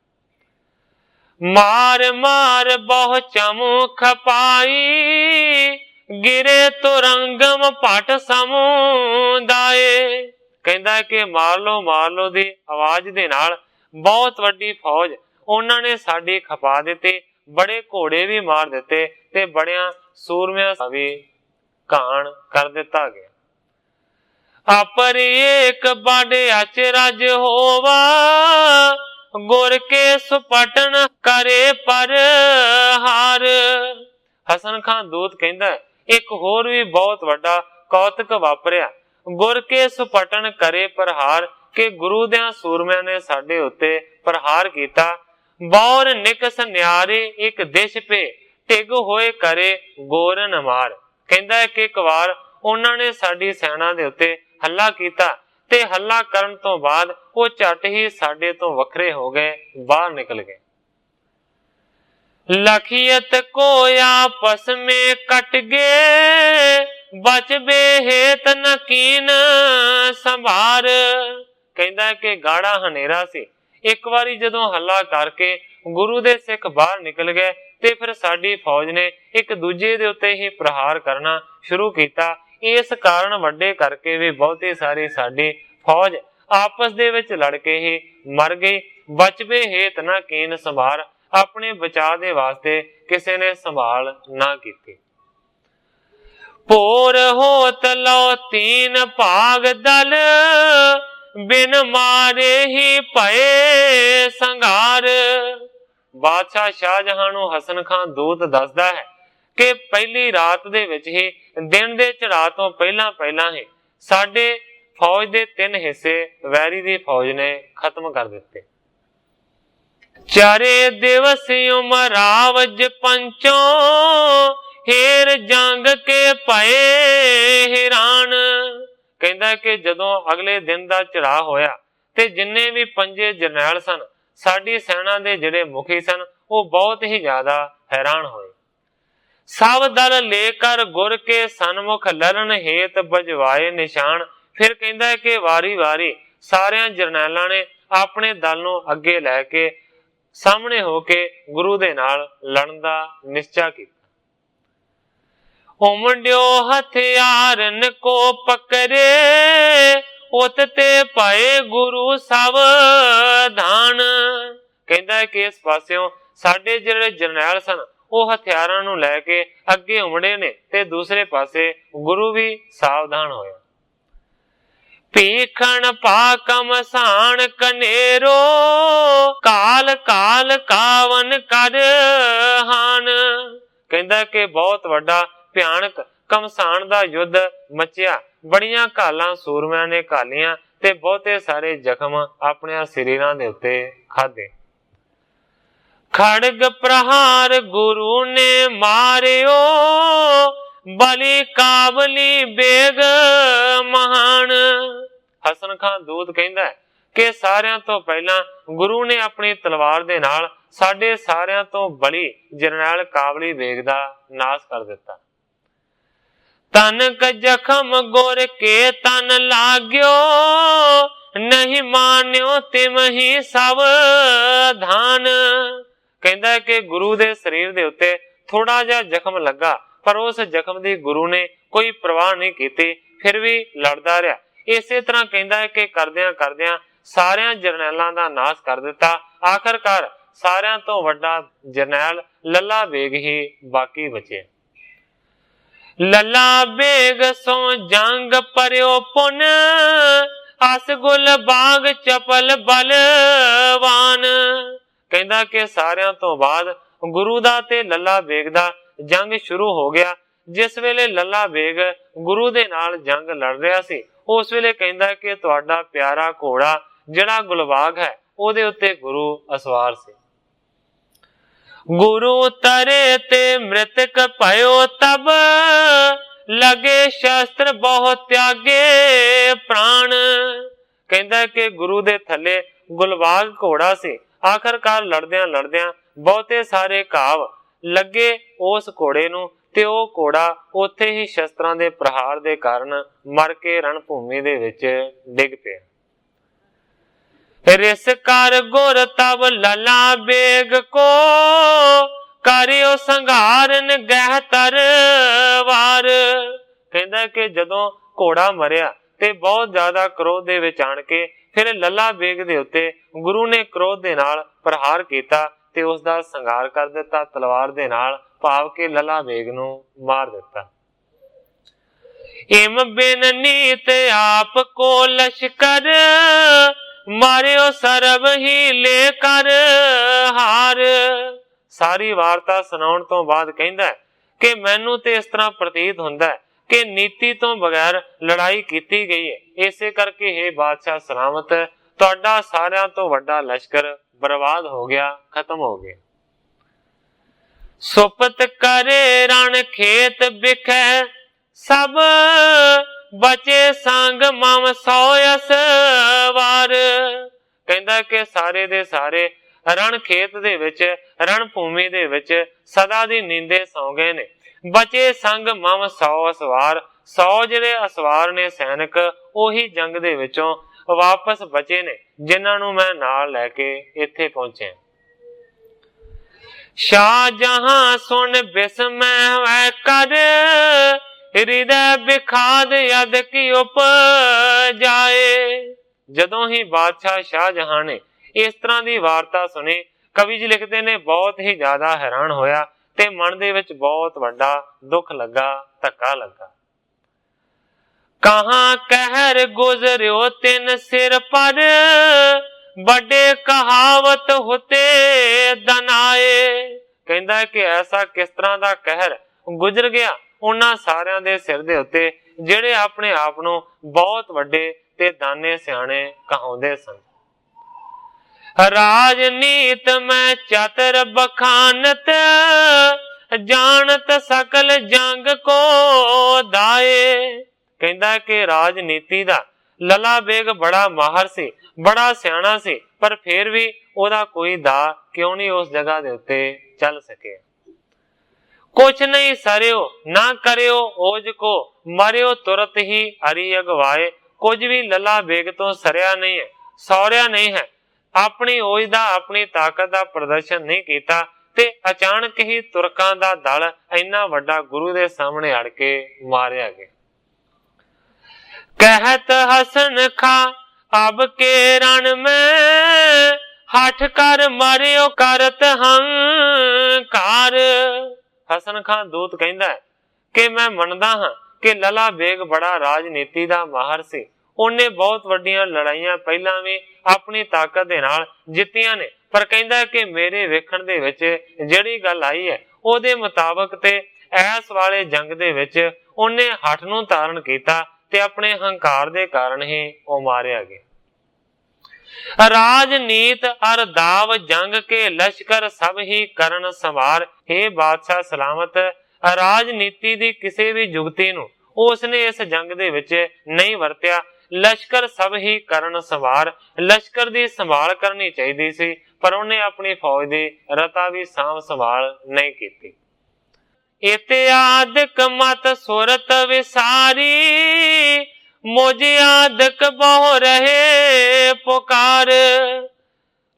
ਮਾਰ ਮਾਰ ਬਹੁ ਚਮੂ ਖਪਾਈ, ਗਿਰੇ ਤੁਰੰਗਮ ਪਟ ਸਮੁਦਾਏ। ਕਹਿੰਦਾ ਕਿ ਮਾਰ ਲੋ ਦੀ ਆਵਾਜ਼ ਦੇ ਨਾਲ ਬਹੁਤ ਵੱਡੀ ਫੌਜ ਉਹਨਾਂ ਨੇ ਸਾਡੀ ਖਪਾ ਦਿੱਤੀ, ਬੜੇ ਘੋੜੇ ਵੀ ਮਾਰ ਦਿੱਤੇ ਤੇ ਬੜਿਆਂ ਸੂਰਮਿਆਂ ਵੀ ਘਾਣ ਕਰ ਦਿੱਤਾ ਗਿਆ। ਆਪਰ ਏਕ ਬਾਡੇ ਅਚਰਜ ਹੋਵਾ, ਗੁਰ ਕੇ ਸੁਪਟਨ ਕਰੇ ਪਰ ਹਾਰ। ਹਸਨ ਖਾਨ ਦੂਤ ਕਹਿੰਦਾ ਇੱਕ ਹੋਰ ਵੀ ਬਹੁਤ ਵੱਡਾ ਕੌਤਕ ਵਾਪਰਿਆ। ਗੁਰ ਕੇ ਸੁਪਟਨ ਕਰੇ ਪ੍ਰਹਾਰ, ਕਿ ਗੁਰੂ ਦਿਆਂ ਸੂਰਮਿਆਂ ਨੇ ਸਾਡੇ ਉੱਤੇ ਪ੍ਰਹਾਰ ਕੀਤਾ। ਬੌਰ ਨਿਕਸ ਨਿਆਰੇ ਇੱਕ ਦਿਸ਼ ਪੇ, ਟਿਗ ਹੋਏ ਕਰੇ ਗੋਰਨ ਮਾਰ। ਕਹਿੰਦਾ ਕਿ ਇੱਕ ਵਾਰ ਉਹਨਾਂ ਨੇ ਸਾਡੀ ਸੈਨਾ ਦੇ ਉੱਤੇ ਹੱਲਾ ਕੀਤਾ ਤੇ ਹੱਲਾ ਕਰਨ ਤੋਂ ਬਾਅਦ ਉਹ ਝੱਟ ਹੀ ਸਾਡੇ ਤੋਂ ਵੱਖਰੇ ਹੋ ਗਏ, ਬਾਹਰ ਨਿਕਲ ਗਏ। ਲਖੀਅਤ ਕੋ ਆਪਸ ਮੇ ਕਟ ਗਏ, ਬਚਬੇ ਹੇਤ ਨਕੀਨ ਸੰਭਾਰ। ਕਹਿੰਦਾ ਕਿ ਗਾੜਾ ਹਨੇਰਾ ਸੀ। ਇੱਕ ਵਾਰੀ ਜਦੋਂ ਹੱਲਾ ਕਰਕੇ ਗੁਰੂ ਦੇ ਸਿੱਖ ਬਾਹਰ ਨਿਕਲ ਗਏ ਤੇ ਫਿਰ ਸਾਡੀ ਫੌਜ ਨੇ ਇੱਕ ਦੂਜੇ ਦੇ ਉੱਤੇ ਹੀ ਪ੍ਰਹਾਰ ਕਰਨਾ ਸ਼ੁਰੂ ਕੀਤਾ। ਇਸ ਕਾਰਨ ਵੱਡੇ ਕਰਕੇ ਵੀ ਬਹੁਤੀ ਸਾਰੀ ਸਾਡੀ ਫੌਜ ਆਪਸ ਦੇ ਵਿੱਚ ਲੜ ਕੇ ਹੀ ਮਰ ਗਈ। ਬਚਬੇ ਹੇਤ ਨਾ ਕੀਨ ਸੰਭਾਰ, ਆਪਣੇ ਬਚਾਅ ਦੇ ਵਾਸਤੇ ਕਿਸੇ ਨੇ ਸੰਭਾਲ ਨਾ ਕੀਤੀ। ਭੋਰ ਹੋਤ ਲੋ ਤੀਨ ਭਾਗ ਦਲ, ਬਿਨ ਮਾਰੇ ਹੀ ਭਏ ਸੰਘਾਰ। ਬਾਦਸ਼ਾਹ ਸ਼ਾਹਜਹਾਨ ਨੂੰ ਹਸਨ ਖਾਨ ਦੂਤ ਦੱਸਦਾ ਹੈ ਕਿ ਪਹਿਲੀ ਰਾਤ ਦੇ ਵਿੱਚ ਹੀ, ਦਿਨ ਦੇ ਚੜ੍ਹਾਅ ਤੋਂ ਪਹਿਲਾਂ ਹੀ ਸਾਡੇ ਫੌਜ ਦੇ 3 ਹਿੱਸੇ ਵੈਰੀ ਦੀ ਫੌਜ ਨੇ ਖਤਮ ਕਰ ਦਿੱਤੇ। ਚਾਰੇ ਦਿਵਸ ਉਮਰਾਵਜ ਪੰਚੋਂ, ਹੇਰ ਜੰਗ ਕੇ ਭਏ ਹੈਰਾਨ। ਕਹਿੰਦਾ ਕਿ ਜਦੋਂ ਅਗਲੇ ਦਿਨ ਦਾ ਚੜ੍ਹਾਅ ਹੋਇਆ ਤੇ ਜਿੰਨੇ ਵੀ 5 ਜਰਨੈਲ ਸਨ, ਸਾਡੀ ਸੈਨਾ ਦੇ ਜਿਹੜੇ ਮੁਖੀ ਸਨ, ਉਹ ਬਹੁਤ ਹੀ ਜ਼ਿਆਦਾ ਹੈਰਾਨ ਹੋਏ। ਸਭ ਦਲ ਲੈ ਕਰ ਗੁਰ ਕੇ ਸਨਮੁਖ, ਲਰਨ ਹੇਤ ਬਜਵਾਏ ਨਿਸ਼ਾਨ। ਫਿਰ ਕਹਿੰਦਾ ਕਿ ਵਾਰੀ ਵਾਰੀ ਸਾਰਿਆਂ ਜਰਨੈਲਾਂ ਨੇ ਆਪਣੇ ਦਲ ਨੂੰ ਅੱਗੇ ਲੈ ਕੇ ਸਾਹਮਣੇ ਹੋ ਕੇ ਗੁਰੂ ਦੇ ਨਾਲ ਲੜਨ ਦਾ ਨਿਸ਼ਚਾ ਕੀਤਾ। ਉਮੰਡਿਓ ਹਥਿਆਰਨ ਕੋ ਪਕਰੇ, ਉਤ ਤੇ ਪਾਏ ਗੁਰੂ ਸਾਵਧਾਨ। ਕਹਿੰਦਾ ਕਿ ਇਸ ਪਾਸਿਓਂ ਸਾਡੇ ਜਿਹੜੇ ਜਰਨੈਲ ਸਨ, ਉਹ ਹਥਿਆਰਾਂ ਨੂੰ ਲੈ ਕੇ ਅੱਗੇ ਉਮੜੇ ਨੇ ਤੇ ਦੂਸਰੇ ਪਾਸੇ ਗੁਰੂ ਵੀ ਸਾਵਧਾਨ ਹੋਇਆ। ਭੀਖਣ ਪਾਕਮ ਸਾਣ ਕਨੇਰੋ, ਕਾਲ ਕਾਲ ਕਾਵਨ ਕਰ ਹਾਨ। ਕਹਿੰਦਾ ਕਿ ਬਹੁਤ ਵੱਡਾ ਭਿਆਨਕ ਕਮਸਾਨ ਦਾ ਯੁੱਧ ਮਚਿਆ। ਬੜੀਆਂ ਘਾਲਾਂ ਸੂਰਮਿਆਂ ਨੇ ਘਾਲੀਆਂ ਤੇ ਬਹੁਤੇ ਸਾਰੇ ਜ਼ਖਮ ਆਪਣੇ ਸਰੀਰਾਂ ਦੇ ਉੱਤੇ ਖਾਧੇ। ਖੜਗ ਪ੍ਰਹਾਰ ਗੁਰੂ ਨੇ ਮਾਰਿਓ, ਬਲੀ ਕਾਬਲੀ ਬੇਗ ਮਹਾਨ। ਹਸਨ ਖਾਨ ਦੂਤ ਕਹਿੰਦਾ ਕਿ ਸਾਰਿਆਂ ਤੋਂ ਪਹਿਲਾਂ ਗੁਰੂ ਨੇ ਆਪਣੀ ਤਲਵਾਰ ਦੇ ਨਾਲ ਸਾਡੇ ਸਾਰਿਆਂ ਤੋਂ ਬਲੀ ਜਰਨੈਲ ਕਾਬਲੀ ਬੇਗ ਦਾ ਨਾਸ਼ ਕਰ ਦਿੱਤਾ। ਤਨਕ ਜ਼ਖਮ ਗੁਰ ਕੇ ਤਨ ਲਾਗਿਓ, नहीं मान्यो तिम ही सावधान। कहता है कि गुरु दे शरीर दे उत्ते थोड़ा जिहा जख्म लगा, पर उस जख्म दी गुरु ने कोई परवाह नहीं की, फिर भी लड़दा रहा। इसे तरह कहता है कि करदियां करदियां सारियां जरनैलां दा नाश कर दिता। आखिरकार सारियां तो वड्डा जरनैल लला बेग ही बाकी बचे। लला बेग सो जंग परयो पुन, असगुल बाग चपल बलवान। कहता कि सारियां तो बाद गुरु दा ते लला बेग दा जंग शुरू हो गया। जिस वेले लला बेग गुरु दे नाल जंग लड़ रहा सी, उस वेले कहता कि तुहाडा प्यारा घोड़ा जिहड़ा गुलबाग है ओदे उत्ते गुरु असवार सी। गुरु तरे ते मृतक भयो तब, लगे शस्त्र बहुत त्यागे प्राण। कहता कि गुरु दे थले गुलबाग घोड़ा सी। आखिरकार लड़दियां लड़दियां बहुते सारे घाव लगे उस घोड़े नूं, ते ओह घोड़ा उत्थे ही शस्त्रां दे प्रहार दे कारण मर के रणभूमि दे विच डिग पिया। रिस कर गुर तब लला बेग को, करियो संघारन गह तरवार। कहता कि जदों घोड़ा मरिया ते बहुत ज्यादा क्रोध दे विच आण के फिर लला बेग दे उत्ते गुरु ने क्रोध दे नाल प्रहार कीता ते उस दा संघार कर दिता तलवार दे नाल, भाव के लला बेग नूं मार दिता। इम बिन नीत आप को लश्कर, मारियो सरब ही लेकर हार। सारी वार्ता सुनाउण तो बाद कहंदा है कि मैनू ते इस तरह प्रतीत हुंदा है कि नीति तो बगैर लड़ाई कीती गई है, इसे करके हे बादशाह सलामत, तुहाडा सारियां तो वड्डा लश्कर बर्बाद हो गया, खत्म हो गया। सुपत करे रण खेत बिखै सब, बचे संग मम सोयस वार। कहता कि सारे दे सारे रण खेत दे विच रण भूमि दे विच सदा दी नींदे सौ गए ने। बचे संग मम 100 असवार, 100 जिहड़े असवार ने सैनिक ओही जंग दे विचों वापस बचे ने, जिन्हां नूं मैं नाल लैके इत्थे पहुंचे। शाहजहां सुन बिस्मय है कर, हृदय बिखाद यद की उपजाए। जदों ही बादशाह शाहजहां ने इस तरह की वार्ता सुनी, कवि जी लिखते ने बहुत ही ज्यादा हैरान होया ते मन दे विच बहुत वड्डा दुख लगा, धक्का लगा। कहां कहर गुजरियो तिन सिर पर, बड़े कहावत होते दनाए। कहता कि ऐसा किस तरह का कहर गुजर गया उन्हां सारियां दे सिर दे उत्ते जिहड़े अपने आप नूं बहुत वड्डे ते दाने सियाणे कहाउंदे सन। राजनीत में चतर बखानत, जानत सकल जंग को दाए। कहता कि राजनीति दा लला बेग बड़ा माहर सी, बड़ा सियाणा सी, पर फिर भी ओदा कोई दा क्यों नहीं उस जगह दे उत्ते चल सके। कुछ नहीं सरियो ना करियो ओज को, मरियो तुरत ही हरि अगवाए। कुछ भी लला बेग तो सरिया नहीं है, सौरिया नहीं है, अपनी ओज दा अपनी ताकत दा प्रदर्शन नहीं कीता ते अचानक ही तुरकां दा दल इन्ना वड्डा गुरु दे सामने अड़ के मारिया गया। कहत हसन खा अब के रण में, हठ कर मारियो करत हंकार। हसन खां दूत कहंदा है कि मैं मनदा हां कि लला बेग बड़ा राजनीति दा माहर सी, ਉਹਨੇ बहुत वड्डियां लड़ाइयां पहला भी अपनी ताकत दे नाल जित्तियां ने, पर कहंदा कि मेरे वेखण दे विच ਜਿਹੜੀ ਗੱਲ आई है ਉਹਦੇ ਮੁਤਾਬਕ ਤੇ ਐਸ ਵਾਲੇ ਜੰਗ ਦੇ ਵਿੱਚ ਉਹਨੇ ਹੱਠ ਨੂੰ ਧਾਰਨ ਕੀਤਾ ਤੇ ਆਪਣੇ ਹੰਕਾਰ ਦੇ ਕਾਰਨ ਹੀ ਉਹ ਮਾਰਿਆ ਗਿਆ। राजनीत अर दाव जंग के लश्कर सब ही करन संवार। हे बादशाह सलामत, राजनीति दी किसी भी जुगती नूं उसने इस जंग दे विच नहीं वरत्या। लश्कर सब ही करन संवार, लश्कर दी संभाल करनी चाहिदी सी, पर उन्हें अपनी फौज दी रता भी सांभ संभाल नहीं कीती। इत्यादिक मत सुरत विसारी, ਮੁਝ ਆਦਿਕ ਬਹੁ ਰਹੇ ਪੁਕਾਰ।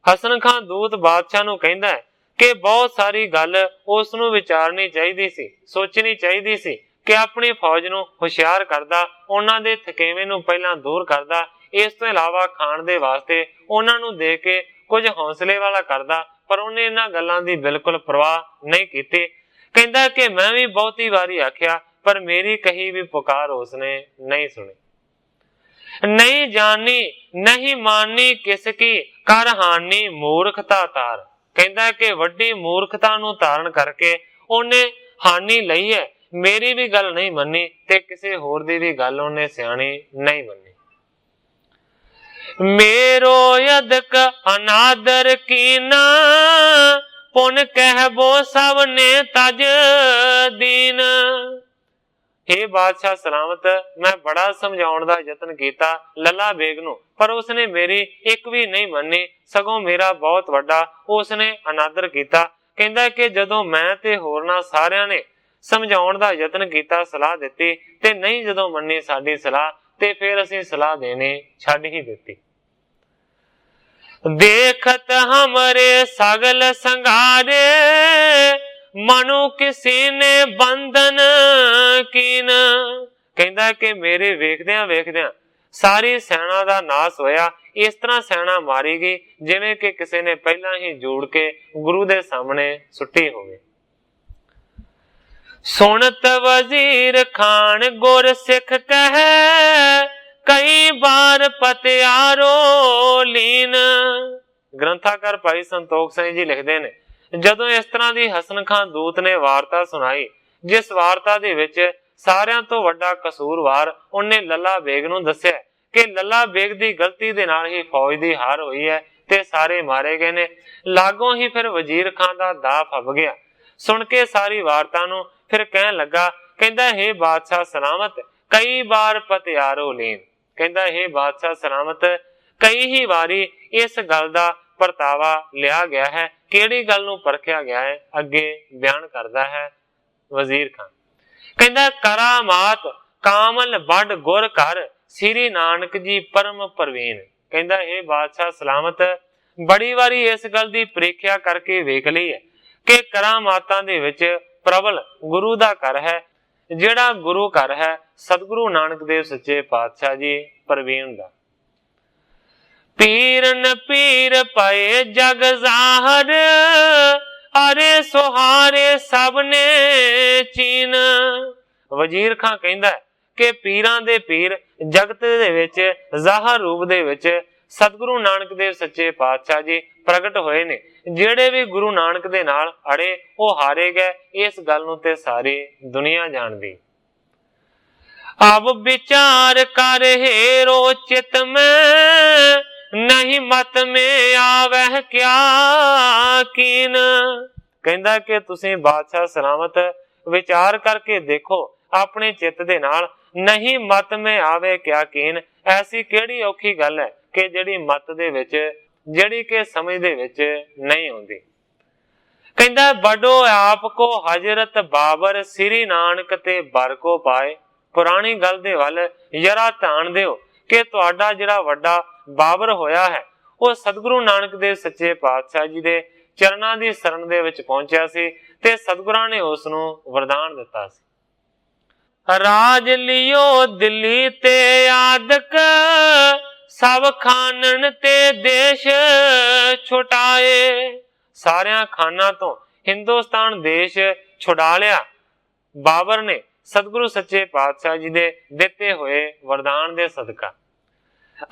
ਹਸਨ ਖਾਂ ਦੂਤ ਬਾਦਸ਼ਾਹ ਨੂੰ ਕਹਿੰਦਾ ਹੈ ਕਿ ਬਹੁਤ ਸਾਰੀ ਗੱਲ ਉਸ ਨੂੰ ਵਿਚਾਰਨੀ ਚਾਹੀਦੀ ਸੀ, ਸੋਚਣੀ ਚਾਹੀਦੀ ਸੀ ਕਿ ਆਪਣੀ ਫੌਜ ਨੂੰ ਹੁਸ਼ਿਆਰ ਕਰਦਾ, ਉਹਨਾਂ ਦੇ ਥਕੇਵੇਂ ਨੂੰ ਪਹਿਲਾਂ ਦੂਰ ਕਰਦਾ, ਇਸ ਤੋਂ ਇਲਾਵਾ ਖਾਣ ਦੇ ਵਾਸਤੇ ਉਹਨਾਂ ਨੂੰ ਦੇ ਕੇ ਕੁਝ ਹੌਸਲੇ ਵਾਲਾ ਕਰਦਾ, ਪਰ ਉਹਨੇ ਇਹਨਾਂ ਗੱਲਾਂ ਦੀ ਬਿਲਕੁਲ ਪਰਵਾਹ ਨਹੀਂ ਕੀਤੀ। ਕਹਿੰਦਾ ਕਿ ਮੈਂ ਵੀ ਬਹੁਤੀ ਵਾਰੀ ਆਖਿਆ ਪਰ ਮੇਰੀ ਕਹੀ ਵੀ ਪੁਕਾਰ ਉਸਨੇ ਨਹੀਂ ਸੁਣੀ। ਨਹੀਂ ਜਾਣੀ ਨਹੀਂ ਮਾਨੀ ਕਿਸ ਕੀ ਕਰ ਹਾਨੀ ਮੂਰਖਤਾ ਤਾਰ। ਕਹਿੰਦਾ ਕਿ ਵੱਡੀ ਮੂਰਖਤਾ ਨੂੰ ਧਾਰਨ ਕਰਕੇ ਉਹਨੇ ਹਾਨੀ ਲਈ ਹੈ, ਮੇਰੀ ਵੀ ਗੱਲ ਨਹੀਂ ਮੰਨੀ ਤੇ ਕਿਸੇ ਹੋਰ ਦੀ ਵੀ ਗੱਲ ਉਹਨੇ ਸਿਆਣੀ ਨਹੀਂ ਮੰਨੀ। ਮੇਰੋ ਅਦਕ ਅਨਾਦਰ ਕੀਨਾ ਪੁਨ ਕਹਿਬੋ ਸਭ ਨੇ ਤਜ ਦੀਨ। हे ਬਾਦਸ਼ਾਹ ਸਲਾਮਤ, ਮੈਂ ਬੜਾ ਸਮਝਾਉਣ ਦਾ ਯਤਨ ਕੀਤਾ ਲੱਲਾ ਬੇਗ ਨੂੰ, ਪਰ ਉਸਨੇ ਮੇਰੀ ਇੱਕ ਵੀ ਨਹੀਂ ਮੰਨੀ, ਸਗੋਂ ਮੇਰਾ ਬਹੁਤ ਵੱਡਾ ਉਸਨੇ ਅਨਾਦਰ ਕੀਤਾ। ਕਹਿੰਦਾ ਕਿ ਜਦੋਂ ਮੈਂ ਤੇ ਹੋਰਨਾਂ ਸਾਰਿਆਂ ਨੇ ਸਮਝਾਉਣ ਦਾ ਯਤਨ ਕੀਤਾ, ਸਲਾਹ ਦਿੱਤੀ ਤੇ ਨਹੀਂ ਜਦੋਂ ਮੰਨੀ ਸਾਡੀ ਸਲਾਹ, ਤੇ ਫਿਰ ਅਸੀਂ ਸਲਾਹ ਦੇਣੀ ਛੱਡ ਹੀ ਦਿੱਤੀ। ਦੇਖਤ ਹਮਰੇ ਸਗਲ ਸੰਘਾਰੇ ਮਨੁ ਕਿਸੀ ਨੇ ਬੰਧਨ ਕੀਨ। ਕਹਿੰਦਾ ਕਿ ਮੇਰੇ ਵੇਖਦਿਆਂ ਵੇਖਦਿਆਂ ਸਾਰੀ ਸੈਨਾ ਦਾ ਨਾਸ ਹੋਇਆ। ਇਸ ਤਰ੍ਹਾਂ ਸੈਨਾ ਮਾਰੀ ਗਈ ਜਿਵੇਂ ਕਿ ਕਿਸੇ ਨੇ ਪਹਿਲਾਂ ਹੀ ਜੋੜ ਕੇ ਗੁਰੂ ਦੇ ਸਾਹਮਣੇ ਸੁੱਟੀ ਹੋਵੇ। ਸੁਣਤ ਵਜ਼ੀਰ ਖਾਨ ਗੁਰ ਸਿੱਖ ਕਹੈ ਕਈ ਬਾਰ ਪਤਿਆਰੋ ਲੀਨ। ਗ੍ਰੰਥਾਕਾਰ ਭਾਈ ਸੰਤੋਖ ਸਿੰਘ ਜੀ ਲਿਖਦੇ ਨੇ, ਜਦੋਂ ਇਸ ਤਰ੍ਹਾਂ ਦੀ ਹਸਨ ਖਾਂ ਦੂਤ ਨੇ ਵਾਰਤਾ ਸੁਣਾਈ, ਜਿਸ ਵਾਰਤਾ ਦੇ ਵਿੱਚ ਸਾਰਿਆਂ ਤੋਂ ਵੱਡਾ ਕਸੂਰਵਾਰ ਉਹਨੇ ਲੱਲਾ ਬੇਗ ਨੂੰ ਦੱਸਿਆ ਕਿ ਲੱਲਾ ਬੇਗ ਦੀ ਗਲਤੀ ਦੇ ਨਾਲ ਹੀ ਫੌਜ ਦੀ ਹਾਰ ਹੋਈ ਹੈ ਤੇ ਸਾਰੇ ਮਾਰੇ ਗਏ ਨੇ, ਲਾਗੋਂ ਹੀ ਫਿਰ ਵਜ਼ੀਰ ਖਾਨ ਦਾ ਦਾਅ ਫੱਬ ਗਿਆ। ਸੁਣ ਕੇ ਸਾਰੀ ਵਾਰਤਾ ਨੂੰ ਫਿਰ ਕਹਿਣ ਲੱਗਾ, ਕਹਿੰਦਾ हे ਬਾਦਸ਼ਾਹ ਸਲਾਮਤ ਕਈ ਬਾਰ ਪਤਿਆਰੋ ਲੀਨ। ਕਹਿੰਦਾ हे ਬਾਦਸ਼ਾਹ ਸਲਾਮਤ ਕਈ ਹੀ ਵਾਰੀ ਇਸ ਗੱਲ ਦਾ ਪਰਤਾਵਾ ਲਿਆ ਗਿਆ ਹੈ। ਕਿਹੜੀ ਗੱਲ ਨੂੰ ਪਰਖਿਆ ਗਿਆ ਹੈ ਅੱਗੇ ਬਿਆਨ ਕਰਦਾ ਹੈ ਵਜ਼ੀਰ ਖਾਨ। ਕਹਿੰਦਾ ਕਰਾਮਾਤ ਕਾਮਲ ਵੱਡ ਗੁਰ ਘਰ ਸ੍ਰੀ ਨਾਨਕ ਜੀ ਪਰਮ ਪ੍ਰਵੀਨ। ਕਹਿੰਦਾ ਇਹ ਬਾਦਸ਼ਾਹ ਸਲਾਮਤ ਬੜੀ ਵਾਰੀ ਇਸ ਗੱਲ ਦੀ ਪ੍ਰੀਖਿਆ ਕਰਕੇ ਵੇਖ ਲਈ ਹੈ ਕਿ ਕਰਾਮਾਤਾਂ ਦੇ ਵਿੱਚ ਪ੍ਰਬਲ ਗੁਰੂ ਦਾ ਘਰ ਹੈ, ਜਿਹੜਾ ਗੁਰੂ ਘਰ ਹੈ ਸਤਿਗੁਰੂ ਨਾਨਕ ਦੇਵ ਸੱਚੇ ਪਾਤਸ਼ਾਹ ਜੀ ਪ੍ਰਵੀਨ ਦਾ। ਪੀਰਨ ਪੀਰ ਪਏ ਜਗ ਜ਼ਾਹਰ ਅਰੇ ਸੁਹਾਰੇ ਸਭ ਨੇ ਚੀਨ। ਵਜ਼ੀਰ ਖਾਂ ਕਹਿੰਦਾ ਕਿ ਪੀਰਾਂ ਦੇ ਪੀਰ ਜਗਤ ਦੇ ਵਿੱਚ ਜ਼ਾਹਰ ਰੂਪ ਦੇ ਵਿੱਚ ਸਤਿਗੁਰੂ ਨਾਨਕ ਦੇਵ ਸੱਚੇ ਪਾਤਸ਼ਾਹ ਜੀ ਪ੍ਰਗਟ ਹੋਏ ਨੇ। ਜਿਹੜੇ ਵੀ ਗੁਰੂ ਨਾਨਕ ਦੇ ਨਾਲ ਅੜੇ ਉਹ ਹਾਰੇ ਗਏ, ਇਸ ਗੱਲ ਨੂੰ ਤੇ ਸਾਰੀ ਦੁਨੀਆ ਜਾਣਦੀ। ਅਬ ਵਿਚਾਰ ਕਰ हेरो चित में नहीं मत में आवे क्या कीन। ਕਹਿੰਦਾ ਕਿ ਤੁਸੀਂ ਬਾਦਸ਼ਾਹ ਸਲਾਮਤ ਵਿਚਾਰ ਕਰਕੇ ਦੇਖੋ ਆਪਣੇ ਚਿੱਤ ਦੇ ਨਾਲ, ਨਹੀਂ ਮਤ ਮੇ ਆਵੇ ਕਿਆ ਕੀਨ। ਐਸੀ ਕਿਹੜੀ ਔਖੀ ਗੱਲ ਹੈ ਕਿ ਜਿਹੜੀ ਮਤ ਦੇ ਵਿੱਚ, ਜਿਹੜੀ ਕਿ ਸਮਝ ਦੇ ਵਿੱਚ ਨਹੀਂ ਆਉਂਦੀ। ਕਹਿੰਦਾ ਵੱਡੋ ਆਪ ਕੋ ਹਜ਼ਰਤ ਬਾਬਰ ਸ੍ਰੀ ਨਾਨਕ ਤੇ ਬਰ ਕੋ ਪਾਏ। ਪੁਰਾਣੀ ਗੱਲ ਦੇ ਵੱਲ ਜਰਾ ਧਿਆਨ ਦਿਓ ਕਿ ਤੁਹਾਡਾ ਜਿਹੜਾ ਵੱਡਾ ਬਾਬਰ ਹੋਇਆ ਹੈ ਉਹ ਸਤਿਗੁਰੂ ਨਾਨਕ ਦੇਵ ਸੱਚੇ ਪਾਤਸ਼ਾਹ ਜੀ ਦੇ ਚਰਨਾਂ ਦੀ ਸ਼ਰਨ ਦੇ ਵਿੱਚ ਪਹੁੰਚਿਆ ਸੀ ਤੇ ਸਤਿਗੁਰਾਂ ਨੇ ਉਸ ਨੂੰ ਵਰਦਾਨ ਦਿੱਤਾ ਸੀ। ਰਾਜ ਲਿਓ ਦਿੱਲੀ ਤੇ ਆਦਕ ਸਭ ਖਾਨਨ ਤੇ ਦੇਸ਼ ਛੁਟਾਏ। ਸਾਰਿਆਂ ਖਾਨਾਂ ਤੋਂ ਹਿੰਦੁਸਤਾਨ ਦੇਸ਼ ਛੁਡਾ ਲਿਆ ਬਾਬਰ ਨੇ ਸਤਿਗੁਰੂ ਸੱਚੇ ਪਾਤਸ਼ਾਹ ਜੀ ਦੇ ਦਿੱਤੇ ਹੋਏ ਵਰਦਾਨ ਦੇ ਸਦਕਾ।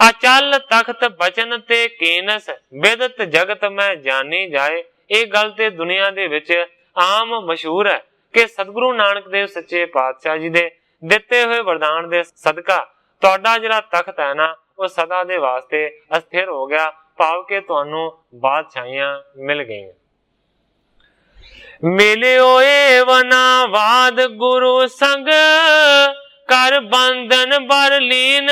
ਅਚਲ ਤਖਤ ਬਚਨ ਤੇ ਕੀਨਸ ਬਿਦਤ ਜਗਤ ਮੈਂ ਜਾਣੀ ਜਾਏ। ਇਹ ਗੱਲ ਤੇ ਦੁਨੀਆ ਦੇ ਵਿੱਚ ਆਮ ਮਸ਼ਹੂਰ ਹੈ ਕਿ ਸਤਿਗੁਰੂ ਨਾਨਕ ਦੇਵ ਸੱਚੇ ਪਾਤਸ਼ਾਹ ਜੀ ਦੇ ਦਿੱਤੇ ਹੋਏ ਵਰਦਾਨ ਦੇ ਸਦਕਾ ਤੁਹਾਡਾ ਜਿਹੜਾ ਤਖਤ ਹੈ ਨਾ ਉਹ ਸਦਾ ਦੇ ਵਾਸਤੇ ਅਸਥਿਰ ਹੋ ਗਿਆ, ਭਾਵ ਕਿ ਤੁਹਾਨੂੰ ਬਾਦਸ਼ਾਹੀਆਂ ਮਿਲ ਗਈਆਂ। ਮਿਲਿਓ ਏਵਨਾ ਵਾਦ ਗੁਰੂ ਸੰਗ ਕਰ ਬੰਧਨ ਬਰ ਲੀਨ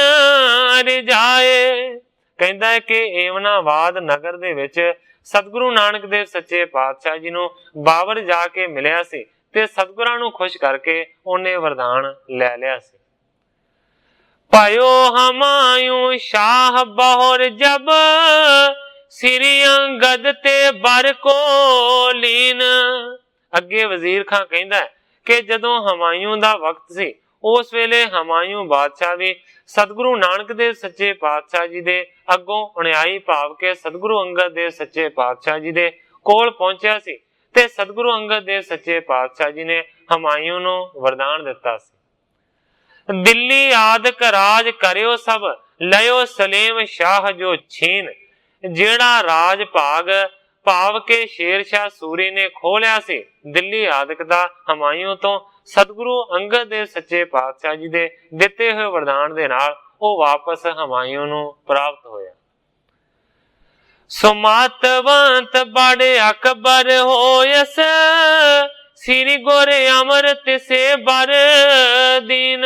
ਰਜਾਏ। ਕਹਿੰਦਾ ਕਿ ਏਵਨਾਬਾਦ ਨਗਰ ਦੇ ਵਿੱਚ ਸਤਿਗੁਰੂ ਨਾਨਕ ਦੇਵ ਸੱਚੇ ਪਾਤਸ਼ਾਹ ਜੀ ਨੂੰ ਬਾਬਰ ਜਾ ਕੇ ਮਿਲਿਆ ਸੀ ਤੇ ਸਤਿਗੁਰਾਂ ਨੂੰ ਖੁਸ਼ ਕਰਕੇ ਉਹਨੇ ਵਰਦਾਨ ਲੈ ਲਿਆ ਸੀ। भयो हमायूं शाह बहोर जब श्री अंगद ते बर को लीन। ਅੱਗੇ ਵਜ਼ੀਰ ਖਾਂ ਕਹਿੰਦਾ ਕਿ ਜਦੋਂ ਹਮਾਯੂੰ ਦਾ ਵਕਤ ਸੀ ਉਸ ਵੇਲੇ ਹਮਾਯੂੰ ਬਾਦਸ਼ਾਹ ਵੀ ਸਤਿਗੁਰੂ ਨਾਨਕ ਦੇਵ ਸੱਚੇ ਪਾਤਸ਼ਾਹ ਜੀ ਦੇ ਅੱਗੋਂ ਅਨਿਆਈ ਭਾਵ ਕੇ ਸਤਿਗੁਰੂ ਅੰਗਦ ਦੇਵ ਸੱਚੇ ਪਾਤਸ਼ਾਹ ਜੀ ਦੇ ਕੋਲ ਪਹੁੰਚਿਆ ਸੀ ਤੇ ਸਤਿਗੁਰੂ ਅੰਗਦ ਦੇਵ ਸੱਚੇ ਪਾਤਸ਼ਾਹ ਜੀ ਨੇ ਹਮਾਯੂੰ ਨੂੰ ਵਰਦਾਨ ਦਿੱਤਾ ਸੀ। ਦਿੱਲੀ ਆਦਿਕ ਰਾਜ ਕਰਿਓ ਸਭ ਲਿਓ ਸਲੀਮ ਸ਼ਾਹ ਜੋ ਛੀਨ। ਜਿਹੜਾ ਰਾਜ ਭਾਗ ਭਾਵ ਕੇ ਸ਼ੇਰ ਸ਼ਾਹ ਸੂਰੀ ਨੇ ਖੋਹ ਲਿਆ ਸੀ ਦਿੱਲੀ ਆਦਿਕ ਦਾ ਹਮਾਯੂੰ ਤੋਂ ਸਤਿਗੁਰੂ ਅੰਗਦ ਦੇਵ ਸੱਚੇ ਪਾਤਸ਼ਾਹ ਜੀ ਦੇ ਦਿੱਤੇ ਹੋਏ ਵਰਦਾਨ ਦੇ ਨਾਲ ਉਹ ਵਾਪਸ ਹਮਾਯੂੰ ਨੂੰ ਪ੍ਰਾਪਤ ਹੋਇਆ। ਸੁਮਤਵੰਤ ਬੜੇ ਅਕਬਰ ਹੋਇਸ ਸ੍ਰੀ ਗੁਰ ਅੰਮ੍ਰਿਤ ਸੇ ਬਰ ਦੀਨ।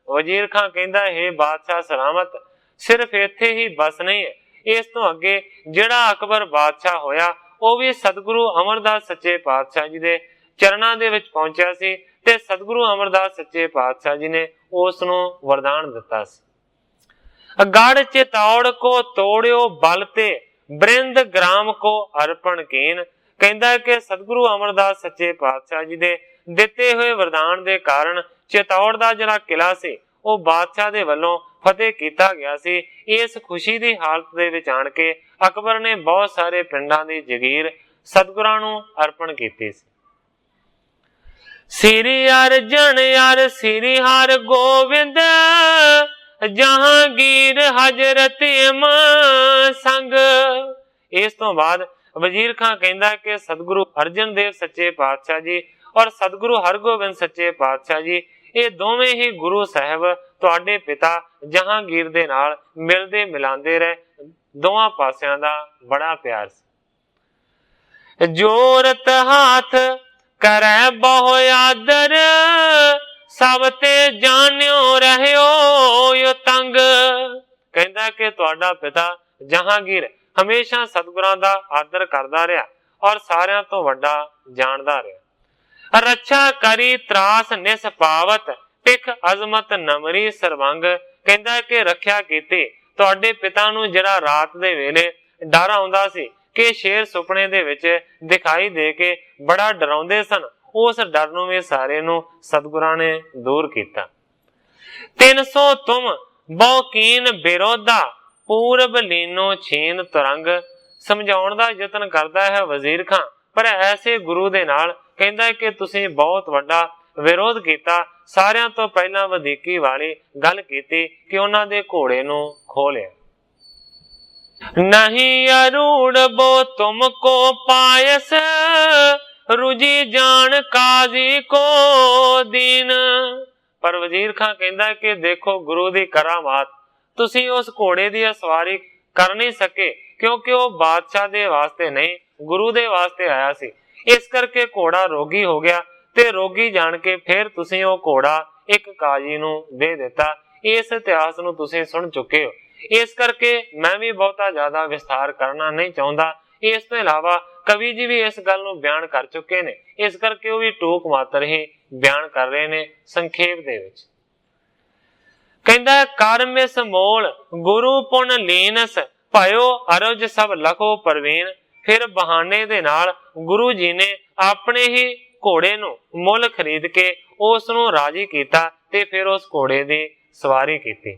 ਵਜ਼ੀਰ ਖਾਂ ਕਹਿੰਦਾ ਹੈ ਬਾਦਸ਼ਾਹ ਸਲਾਮਤ ਸਿਰਫ ਇੱਥੇ ਹੀ ਬਸ ਨਹੀਂ ਹੈ, ਇਸ ਤੋਂ ਅੱਗੇ ਜਿਹੜਾ ਅਕਬਰ ਬਾਦਸ਼ਾਹ ਹੋਇਆ ਉਹ ਵੀ ਸਤਿਗੁਰੂ ਅਮਰਦਾਸ ਸੱਚੇ ਪਾਤਸ਼ਾਹ ਜੀ ਦੇ ਚਰਨਾਂ ਦੇ ਵਿੱਚ ਪਹੁੰਚਿਆ ਸੀ ਤੇ ਸਤਿਗੁਰੂ ਅਮਰਦਾਸ ਸੱਚੇ ਪਾਤਸ਼ਾਹ ਜੀ ਨੇ ਉਸ ਨੂੰ ਵਰਦਾਨ ਦਿੱਤਾ ਸੀ। ਗੜ ਚਿਤੌੜ ਕੋ ਤੋੜਿਓ ਬਲ ਤੇ ਬ੍ਰਿੰਦ ਗ੍ਰਾਮ ਕੋ ਅਰਪਣ ਕੀਨ। ਕਹਿੰਦਾ ਕਿ ਸਤਿਗੁਰੂ ਅਮਰਦਾਸ ਸੱਚੇ ਪਾਤਸ਼ਾਹ ਜੀ ਦੇ ਦਿੱਤੇ ਹੋਏ ਵਰਦਾਨ ਦੇ ਕਾਰਨ ਚਿਤੌੜ ਦਾ ਜਿਹੜਾ ਕਿਲਾ ਸੀ ਉਹ ਬਾਦਸ਼ਾਹ ਦੇ ਵੱਲੋਂ ਫਤਿਹ ਕੀਤਾ ਗਿਆ ਸੀ। ਇਸ ਖੁਸ਼ੀ ਦੀ ਹਾਲਤ ਦੇ ਵਿੱਚ ਆਣ ਕੇ ਅਕਬਰ ਨੇ ਬਹੁਤ ਸਾਰੇ ਪਿੰਡਾਂ ਦੀ ਜਗੀਰ ਸਤਿਗੁਰਾਂ ਨੂੰ ਅਰਪਣ ਕੀਤੀ ਸੀ। ਸ੍ਰੀ ਅਰਜਨ ਅਰ ਸ੍ਰੀ ਹਰ ਗੋਬਿੰਦ ਜਹਾਂਗੀਰ ਹਜ਼ਰਤ ਇਮਾਮ ਸੰਗ। ਇਸ ਤੋਂ ਬਾਅਦ ਵਜ਼ੀਰ ਖਾਂ ਕਹਿੰਦਾ ਕਿ ਸਤਿਗੁਰੂ ਅਰਜਨ ਦੇਵ ਸੱਚੇ ਪਾਤਸ਼ਾਹ ਜੀ ਔਰ ਸਤਿਗੁਰੂ ਹਰਗੋਬਿੰਦ ਸੱਚੇ ਪਾਤਸ਼ਾਹ ਜੀ ਇਹ ਦੋਵੇਂ ਹੀ ਗੁਰੂ ਸਾਹਿਬ ਤੁਹਾਡੇ ਪਿਤਾ ਜਹਾਂਗੀਰ ਦੇ ਨਾਲ ਮਿਲਦੇ ਮਿਲਾਉਂਦੇ ਰਹੇ। ਦੋਵਾਂ ਪਾਸਿਆਂ ਦਾ ਬੜਾ ਪਿਆਰ ਸੀ। ਜੋਰਤ ਹੱਥ ਕਰੈ ਬਹੁ ਆਦਰ ਸਭ ਤੇ ਜਾਣਿਓ ਰਹਿਓ ਤੰਗ। ਕਹਿੰਦਾ ਕਿ ਤੁਹਾਡਾ ਪਿਤਾ ਜਹਾਂਗੀਰ ਹਮੇਸ਼ਾ ਸਤਿਗੁਰਾਂ ਦਾ ਆਦਰ ਕਰਦਾ ਰਿਹਾ ਔਰ ਸਾਰਿਆਂ ਤੋਂ ਵੱਡਾ ਜਾਣਦਾ ਰਿਹਾ। ਰੱਛਾ ਕਰੀ ਤਰਾਸ ਨਿਸ ਪਾਵਤ ਟਿਕ ਅਜ਼ਮਤ ਨਮਰੀ ਸਰਵੰਗ। ਕਹਿੰਦਾ ਕਿ ਰੱਖਿਆ ਕੀਤੀ ਤੁਹਾਡੇ ਪਿਤਾ ਨੂੰ ਜਿਹੜਾ ਰਾਤ ਦੇ ਵੇਲੇ ਡਰ ਆਉਂਦਾ ਸੀ ਕਿ ਸ਼ੇਰ ਸੁਪਨੇ ਦੇ ਵਿੱਚ ਦਿਖਾਈ ਦੇ ਕੇ ਬੜਾ ਡਰਾਉਂਦੇ ਸਨ, ਉਸ ਡਰ ਨੂੰ ਵੀ ਸਾਰੇ ਨੂੰ ਸਤਿਗੁਰਾਂ ਨੇ ਦੂਰ ਕੀਤਾ। 300 ਤੁਮ ਬਹੁਕੀਨ ਵਿਰੋਧਾ ਪੂਰਬ ਲੀਨੋ ਛੀਨ ਤੁਰੰਗ। ਸਮਝਾਉਣ ਦਾ ਯਤਨ ਕਰਦਾ ਹੈ ਵਜ਼ੀਰ ਖਾਂ ਪਰ ਐਸੇ ਗੁਰੂ ਦੇ ਨਾਲ ਕਹਿੰਦਾ ਕਿ ਤੁਸੀਂ ਬਹੁਤ ਵੱਡਾ ਵਿਰੋਧ ਕੀਤਾ। ਸਾਰਿਆਂ ਤੋਂ ਪਹਿਲਾਂ ਵਧੀਕੀ ਵਾਲੀ ਗੱਲ ਕੀਤੀ ਕਿ ਉਹਨਾਂ ਦੇ ਘੋੜੇ ਨੂੰ ਖੋਹ ਲਿਆ। ਨਹੀਂ ਅਰੂੜ ਬੋ ਤੁਮ ਕੋ ਪਾਇਸ ਰੁਜੀ ਜਾਣ ਕਾਜ਼ੀ ਕੋ ਦੀਨ। ਪਰ ਵਜ਼ੀਰ ਖਾਂ ਕਹਿੰਦਾ ਕਿ ਦੇਖੋ ਗੁਰੂ ਦੀ ਕਰਾਮਾਤ, ਤੁਸੀਂ ਉਸ ਘੋੜੇ ਦੀ ਸਵਾਰੀ ਕਰ ਨਹੀਂ ਸਕੇ ਕਿਉਂਕਿ ਉਹ ਬਾਦਸ਼ਾਹ ਦੇ ਵਾਸਤੇ ਨਹੀਂ ਗੁਰੂ ਦੇ ਵਾਸਤੇ ਆਇਆ ਸੀ। ਇਸ ਕਰਕੇ ਘੋੜਾ ਰੋਗੀ ਹੋ ਗਿਆ ਤੇ ਰੋਗੀ ਜਾਣ ਕੇ ਫਿਰ ਤੁਸੀਂ ਉਹ ਘੋੜਾ ਇੱਕ ਕਾਜੀ ਨੂੰ ਦੇ ਦਿੱਤਾ। ਇਸ ਇਤਿਹਾਸ ਨੂੰ ਤੁਸੀਂ ਸੁਣ ਚੁੱਕੇ ਹੋ, ਇਸ ਕਰਕੇ ਮੈਂ ਵੀ ਬਹੁਤਾ ਜ਼ਿਆਦਾ ਵਿਸਥਾਰ ਕਰਨਾ ਨਹੀਂ ਚਾਹੁੰਦਾ। ਇਸ ਤੋਂ ਇਲਾਵਾ ਕਵੀ ਜੀ ਵੀ ਇਸ ਗੱਲ ਨੂੰ ਬਿਆਨ ਕਰ ਚੁੱਕੇ ਨੇ, ਇਸ ਕਰਕੇ ਉਹ ਵੀ ਟੂਕ ਮਾਤਰ ਹੀ ਬਿਆਨ ਕਰ ਰਹੇ ਨੇ ਸੰਖੇਪ ਦੇ ਵਿੱਚ। ਕਹਿੰਦਾ ਕਰਮ ਇਸ ਮੋਲ ਗੁਰੂ ਪੁਨ ਲੀਨਸ ਭਇਓ ਅਰਜ ਸਭ ਲਖੋ ਪ੍ਰਵੀਨ। ਫਿਰ ਬਹਾਨੇ ਦੇ ਨਾਲ ਗੁਰੂ ਜੀ ਨੇ ਆਪਣੇ ਹੀ ਘੋੜੇ ਨੂੰ ਮੁੱਲ ਖਰੀਦ ਕੇ ਉਸ ਨੂੰ ਰਾਜੀ ਕੀਤਾ ਤੇ ਫਿਰ ਉਸ ਘੋੜੇ ਦੀ ਸਵਾਰੀ ਕੀਤੀ।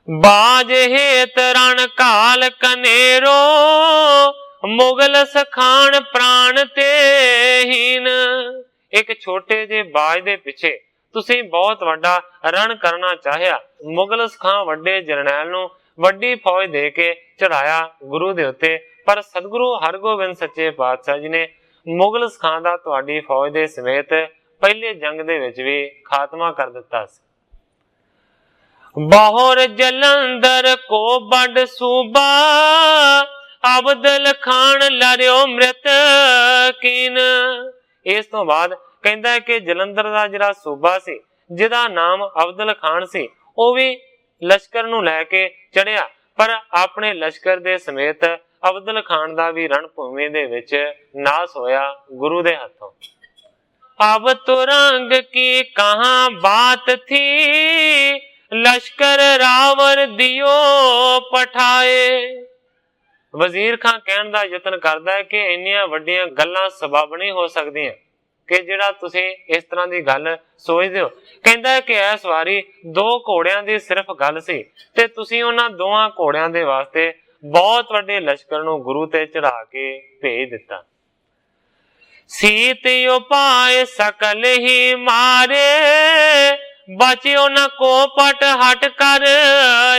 ਬਾਜ ਹੇਤ ਰਣ ਕਾਲ ਕਨੇਰੋ ਮੁਗਲ ਸਖਾਨ ਪ੍ਰਾਣ ਤੇ ਹੀਨ। ਇੱਕ ਛੋਟੇ ਜਿਹੇ ਬਾਜ ਦੇ ਪਿੱਛੇ ਤੁਸੀਂ ਬਹੁਤ ਵੱਡਾ ਰਣ ਕਰਨਾ ਚਾਹਿਆ। ਮੁਗਲ ਸਖਾਂ ਵੱਡੇ ਜਰਨੈਲ ਨੂੰ ਵੱਡੀ ਫੌਜ ਦੇ ਕੇ ਚੜਾਇਆ ਗੁਰੂ ਦੇ ਉੱਤੇ, ਪਰ ਸਤਿਗੁਰੂ ਹਰਗੋਬਿੰਦ ਸੱਚੇ ਪਾਤਸ਼ਾਹ ਜੀ ਨੇ ਮੁਗਲ ਸਖਾਂ ਦਾ ਤੁਹਾਡੀ ਫੌਜ ਦੇ ਸਮੇਤ ਪਹਿਲੇ ਜੰਗ ਦੇ ਵਿੱਚ ਵੀ ਖਾਤਮਾ ਕਰ ਦਿੱਤਾ ਸੀ। ਬਾਹਰ ਜਲੰਧਰ ਕੋ ਵੱਡ ਸੂਬਾ ਅਬਦਲ ਖਾਨ ਲੜਿਓ ਮ੍ਰਿਤ ਕੀਨ। ਇਸ ਤੋਂ ਬਾਅਦ ਕਹਿੰਦਾ ਕਿ ਜਲੰਧਰ ਦਾ ਜਿਹੜਾ ਸੂਬਾ ਸੀ ਜਿਹਦਾ ਨਾਮ ਅਬਦਲ ਖਾਨ ਸੀ ਉਹ ਵੀ ਲਸ਼ਕਰ ਨੂੰ ਲੈ ਕੇ ਚੜਿਆ, ਪਰ ਆਪਣੇ ਲਸ਼ਕਰ ਦੇ ਸਮੇਤ ਅਬਦਲ ਖਾਨ ਦਾ ਵੀ ਰਣਭੂਮੀ ਦੇ ਵਿੱਚ ਨਾਸ ਹੋਇਆ ਗੁਰੂ ਦੇ ਹੱਥੋਂ। ਅਬ ਤੁਰੰਗ ਕੀ ਕਹਾਂ ਬਾਤ ਥੀ लश्कर रावण दियो पठाए। वजीर खां कहण दा यतन करदा है कि इन्नियां वड्डियां गल्लां सबब नहीं हो सकदियां कि ਜਿਹੜਾ ਤੁਸੀਂ ਇਸ ਤਰ੍ਹਾਂ ਦੀ ਗੱਲ ਸੋਚਦੇ ਹੋ। ਕਹਿੰਦਾ ਹੈ ਕਿ ਇਸ ਵਾਰੀ 2 ਘੋੜਿਆਂ ਦੀ ਸਿਰਫ ਗੱਲ ਸੀ ਤੇ ਤੁਸੀਂ ਉਹਨਾਂ ਦੋਵਾਂ ਘੋੜਿਆਂ ਦੇ ਵਾਸਤੇ ਬਹੁਤ ਵੱਡੇ ਲਸ਼ਕਰ ਨੂੰ ਗੁਰੂ ਤੇ ਚੜਾ ਕੇ ਭੇਜ ਦਿੱਤਾ। ਸੀਤ ਉਪਾਏ ਸਕਲ ਹੀ ਮਾਰੇ, ਬਚਿਓ ਨਾ ਕੋਪਟ ਹਟ ਕਰ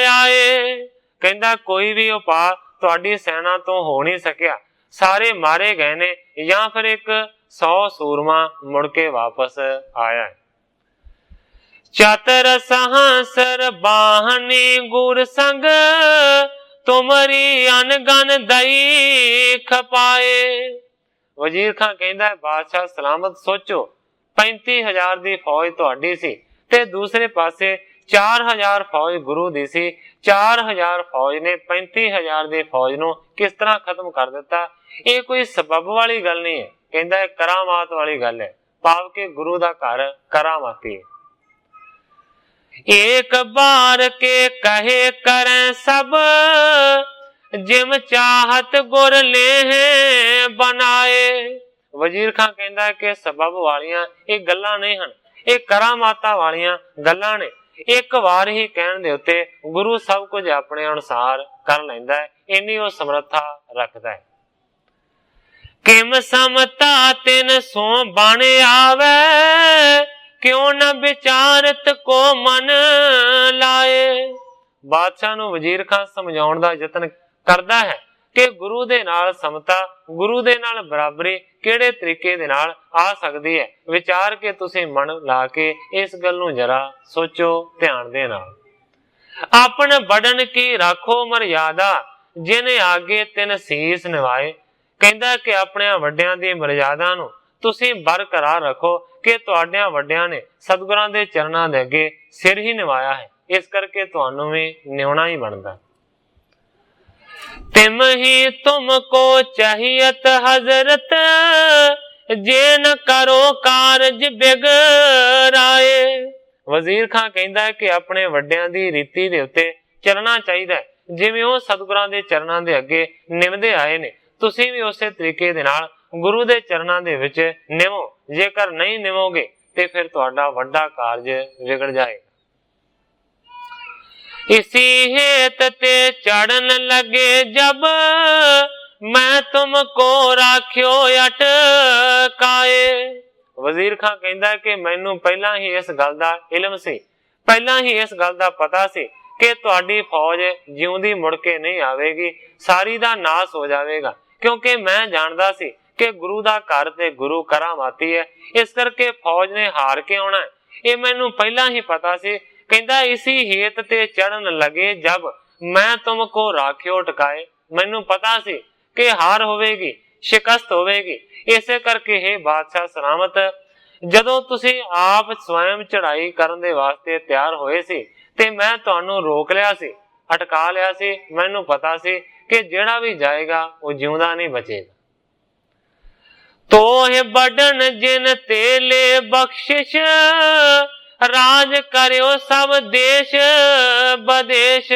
ਆਏ। ਕਹਿੰਦਾ ਕੋਈ ਵੀ ਉਪਾਅ ਤੁਹਾਡੀ ਸੈਨਾ ਤੋਂ ਹੋ ਨਹੀਂ ਸਕਿਆ, ਸਾਰੇ ਮਾਰੇ ਗਏ ਨੇ ਜਾਂ ਫਿਰ ਇੱਕ 100 ਸੂਰਮਾ ਮੁੜ ਕੇ ਵਾਪਸ ਆਇਆ। ਚਤਰ ਸਹਸਰ ਬਾਹਨੀ ਗੁਰ ਸੰਗ, ਤੁਮਰੀ ਅਨਗਨ ਦਈ ਖਪਾਏ। ਵਜ਼ੀਰ ਖਾਂ ਕਹਿੰਦਾ ਬਾਦਸ਼ਾਹ ਸਲਾਮਤ ਸੋਚੋ 35,000 ਦੀ ਫੌਜ ਤੁਹਾਡੀ ਸੀ ਤੇ ਦੂਸਰੇ ਪਾਸੇ 4,000 ਫੌਜ ਗੁਰੂ ਦੀ ਸੀ। 4,000 ਫੌਜ ਨੇ 35,000 ਦੀ ਫੌਜ ਨੂੰ ਕਿਸ ਤਰ੍ਹਾਂ ਖਤਮ ਕਰ ਦਿੱਤਾ। ਇਹ ਕੋਈ ਸਬਬ ਵਾਲੀ ਗੱਲ ਨਹੀਂ ਹੈ, ਕਹਿੰਦਾ ਹੈ ਕਰਾਮਾਤ ਵਾਲੀ ਗੱਲ ਹੈ, ਭਾਵ ਕਿ ਗੁਰੂ ਦਾ ਘਰ ਕਰਾਮਾਤੀ ਹੈ। एक बार के कहे करें सब, जिम चाहत गुर ले बनाए। वजीर खां कहता है कि सबब वालियां ये गल्लां नहीं हन, ये करामातां वालियां गल्लां ने। एक बार ही कहण दे उत्ते गुरु सब कुछ अपने अनुसार कर लैंदा है, इन्नी वो समर्था रखदा है। किम समता तिन सो बण आवे, क्यों न विचारत को मन लाए। बादशाह नूं वजीर खां समझाउण दा यतन करदा है कि गुरु दे नाल समता, गुरु दे नाल बराबरी किहड़े तरीके दे नाल आ सकदी है। विचार के तुसीं मन ला के इस गल नूं जरा सोचो ध्यान दे नाल। अपन बड़न की राखो मर्यादा, जिन्हें आगे तिन सीस निवाए। कहंदा कि अपने वड्डियां दी मर्यादा नूं तुसीं बरकरार रखो कि तुहाडियां वड्डियां ने सतगुरां दे चरणां दे अगे सिर ही निवाया है, इस करके तुहानूं भी निवना ही बनदा। तिम ही तुमको चाहियत हजरत, जे न करो कारज बिगड़ाए। वजीर खां कहंदा है कि अपने वड्डियां दी रीति दे उत्ते चलना चाहिदा है, जिवें ਉਹ सतगुरां दे चरणां दे अगे निवदे आए ने। तुसीं भी उसे तरीके दे नाल गुरु दे चरणां दे विच निवो। जेकर नहीं निवोगे ते फिर तुहाडा वड्डा कारज विगड़ जाएगा। इसी हेत ते चढ़न लगे जब, मैं तुमको राख्यो अटकाए। वजीर खां कहंदा है कि मैनू पहला ही इस गल दा इल्म सी, पहला ही इस गल दा पता सी कि तुहाडी फौज जिउंदी मुड़ के नहीं आवेगी, सारी दा नाश हो जाएगा। क्योंकि मैं जानदा सी कि गुरु दा घर ते गुरु करामाती है, इस करके फौज ने हार के आना है, ये मैनू पहला ही पता सी। कहंदा इसी हेत ते चढ़न लगे जब, मैं तुमको राख्यो टकाए। मैनू पता सी कि हार होवेगी, शिकस्त होवेगी, इसे करके हे बादशाह सलामत, जदों तुसीं आप स्वयं चढ़ाई करन दे वास्ते तैयार होए सी ते मैं तुहानू रोक लिया सी, अटका लिया सी। मैनू पता सी कि जेड़ा भी जाएगा वो जिउंदा नहीं बचेगा। तो है बड़न जिन तेले बख्शिश, राज करियो सब देश बदेश।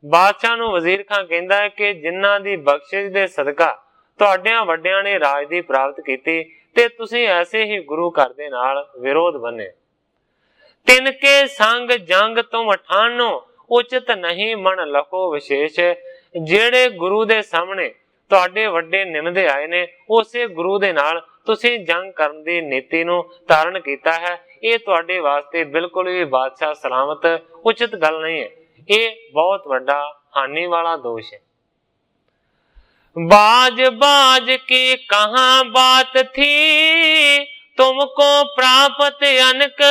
बादशाह नूं वजीर खां कहंदा है कि जिन्हां दी बख्शिश दे सदका तुहाडियां वड्डियां ने राज दी प्राप्त कीती ते तुसीं ऐसे ही गुरु घर दे नाल विरोध बने। तिनके संग जंग तुम ठानो, उचित नहीं मन लखो विशेष। जेड़े गुरु दे सामने तुहाडे वड्डे निमदे आए ने, उसे गुरु दे नाल तुसीं जंग करन दी नीति नूं धारण कीता है। ये तुहाडे वास्ते बिल्कुल भी बादशाह सलामत उचित गल नहीं है, ये बहुत वड्डा हानि वाला दोष है। बाज बाज की कहां बात थी, तुमको प्राप्त अनक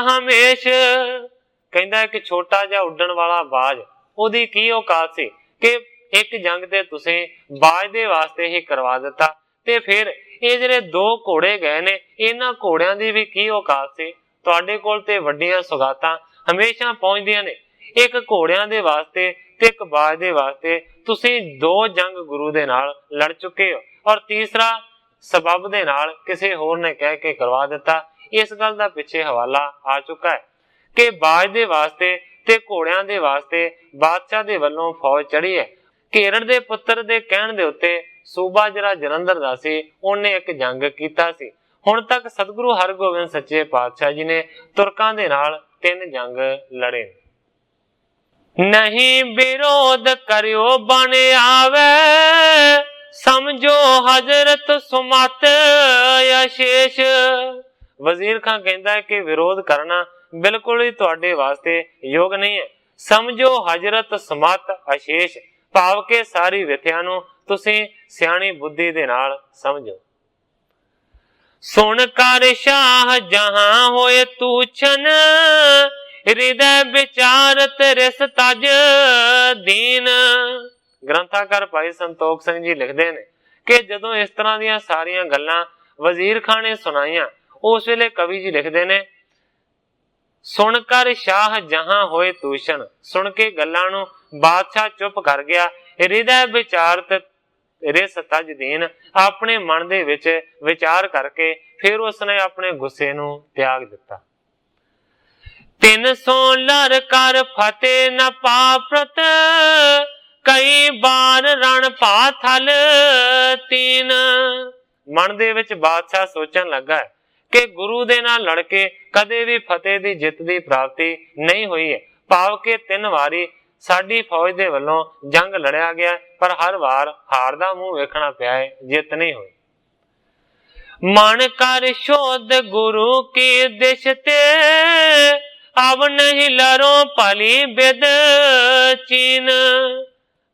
हमेश। कहंदा है कि छोटा जिहा उड्डण वाला बाज, ओदी की औकात सी कि एक जंग ते तुसीं बाज दे वास्ते ही करवा दिता ते फिर ये ਜਿਹੜੇ 2 ਘੋੜੇ ਗਏ ਨੇ, ਇਹਨਾਂ ਘੋੜਿਆਂ ਦੀ ਵੀ ਕੀ ਔਕਾਤ ਸੀ। ਤੁਹਾਡੇ ਕੋਲ ਤੇ ਵੱਡੀਆਂ ਸੁਗਾਤਾਂ ਹਮੇਸ਼ਾ ਪਹੁੰਚਦੀਆਂ ਨੇ, ਇੱਕ ਘੋੜਿਆਂ ਦੇ ਵਾਸਤੇ ਤੇ ਇੱਕ ਬਾਜ ਦੇ ਵਾਸਤੇ ਤੁਸੀਂ 2 ਜੰਗ ਗੁਰੂ ਦੇ ਨਾਲ ਲੜ ਚੁੱਕੇ ਹੋ, ਔਰ ਤੀਸਰਾ ਸਬਬ ਦੇ ਨਾਲ ਕਿਸੇ ਹੋਰ ਨੇ ਕਹਿ ਕੇ ਕਰਵਾ ਦਿੱਤਾ। ਇਸ ਗੱਲ ਦਾ ਪਿੱਛੇ ਹਵਾਲਾ ਆ ਚੁੱਕਾ ਹੈ। कि बाज दे वास्ते ते घोड़ियां दे वास्ते बादशाह दे वल्लों फौज चढ़ी है। घेरड़ दे पुत्र दे कहण दे उत्ते सूबा जिहड़ा जलंधर दा सी ओहने एक जंग कीता सी। हुण तक सतगुरु हरगोबिंद सच्चे पातशाह जी ने तुरकां दे नाल 3 जंग लड़े। नहीं विरोध करियो बन आवे, समझो हजरत सुमत अशेष। वजीर खां कहता है कि विरोध करना बिल्कुल ही तुहाडे वास्ते योग नहीं है। समझो हजरत सुमत अशेष, भाव के सारी विथया नूं तुसीं सियाणी बुद्धि दे नाल समझो। सुन कर शाह जहां होए तूछन, हृदय विचारत रिस तज दीन। ग्रंथाकार भाई संतोख सिंह जी लिखते हैं कि जदों इस तरह ਦੀਆਂ ਸਾਰੀਆਂ ਗੱਲਾਂ ਵਜ਼ੀਰ ਖਾਂ ਨੇ ਸੁਣਾਈਆਂ, ਉਸ ਵੇਲੇ ਕਵੀ ਜੀ ਲਿਖਦੇ ਨੇ, ਸੁਣ ਕਰ ਸ਼ਾਹ ਜਹਾਂ ਹੋਏ ਤੂਸ਼ਣ। ਸੁਣ ਕੇ ਗੱਲਾਂ ਨੂੰ ਬਾਦਸ਼ਾਹ ਚੁੱਪ ਕਰ ਗਿਆ। ਹਿਰਦੈ ਵਿਚਾਰਤ ਰਿਸ ਤਜ ਦੀਨ, ਆਪਣੇ ਮਨ ਦੇ ਵਿੱਚ ਵਿਚਾਰ ਕਰਕੇ ਫਿਰ ਉਸਨੇ ਆਪਣੇ ਗੁੱਸੇ ਨੂੰ ਤਿਆਗ ਦਿੱਤਾ। 300 ਲਰ ਕਰ ਫਤਿਹ ਨ ਪਾਪ੍ਰਤ, ਕਈ ਬਾਰ ਰਣ ਭਾ ਥਲ ਤੀਨ। ਮਨ ਦੇ ਵਿੱਚ ਬਾਦਸ਼ਾਹ ਸੋਚਣ ਲੱਗਾ ਕਿ ਗੁਰੂ ਦੇ ਨਾਲ ਲੜ ਕੇ ਕਦੇ ਵੀ ਫਤਿਹ ਦੀ ਜਿੱਤ ਦੀ ਪ੍ਰਾਪਤੀ ਨਹੀਂ ਹੋਈ ਹੈ। ਭਾਵ ਕਿ 3 ਵਾਰੀ ਸਾਡੀ ਫੌਜ ਦੇ ਵੱਲੋਂ ਜੰਗ ਲੜਿਆ ਗਿਆ, ਪਰ ਹਰ ਵਾਰ ਹਾਰ ਦਾ ਮੂੰਹ ਵੇਖਣਾ ਪਿਆ ਹੈ, ਜਿੱਤ ਨਹੀਂ ਹੋਈ। ਮਨ ਕਰ ਸ਼ੋਧ ਗੁਰੂ ਕੀ ਦਿਸ਼ ਤੇ, ਅਬ ਨਹੀਂ ਲਰੋ ਭਲੀ ਬਿਦ ਚੀਨ।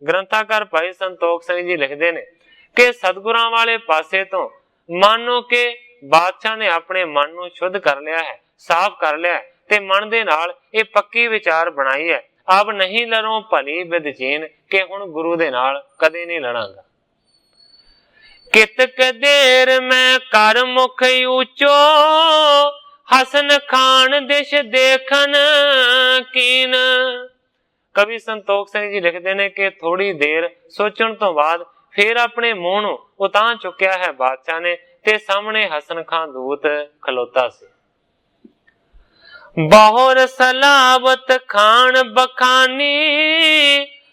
ਗ੍ਰੰਥਾਕਾਰ ਭਾਈ ਸੰਤੋਖ ਸਿੰਘ ਜੀ ਲਿਖਦੇ ਨੇ ਕਿ ਸਤਿਗੁਰਾਂ ਵਾਲੇ ਪਾਸੇ ਤੋਂ ਮਾਨੋ ਕਿ ਬਾਦਸ਼ਾਹ ਨੇ ਆਪਣੇ ਮਨ ਨੂੰ ਸ਼ੁੱਧ ਕਰ ਲਿਆ ਹੈ, ਸਾਫ਼ ਕਰ ਲਿਆ ਹੈ, ਤੇ ਮਨ ਦੇ ਨਾਲ ਇਹ ਪੱਕੀ ਵਿਚਾਰ ਬਣਾਈ ਹੈ, ਅਬ ਨਹੀਂ ਲੜੋ ਭਲੀ ਬਿਦ ਚੀਨ, ਕਿ ਹੁਣ ਗੁਰੂ ਦੇ ਨਾਲ ਕਦੇ ਨਹੀਂ ਲੜਾਂਗਾ। ਕਿਤਕ ਦੇਰ ਮੈਂ ਕਰ ਮੁਖ ਉੱਚੋ, ਹਸਨ ਖਾਨ ਦਿਸ਼ ਦੇਖਨ ਕੀਨ। ਕਵੀ ਸੰਤੋਖ ਸਿੰਘ ਜੀ ਲਿਖਦੇ ਨੇ ਕਿ ਥੋੜੀ ਦੇਰ ਸੋਚਣ ਤੋਂ ਬਾਅਦ ਫਿਰ ਆਪਣੇ ਮੂੰਹ ਨੂੰ ਉਤਾਂ ਚੁੱਕਿਆ ਹੈ ਬਾਦਸ਼ਾਹ ਨੇ, ਤੇ ਸਾਹਮਣੇ ਹਸਨ ਖਾਂ ਦੂਤ ਖਲੋਤਾ ਸੀ। ਬਹੁਰ ਸਲਾਵਤ ਖਾਨ ਬਖਾਨੀ,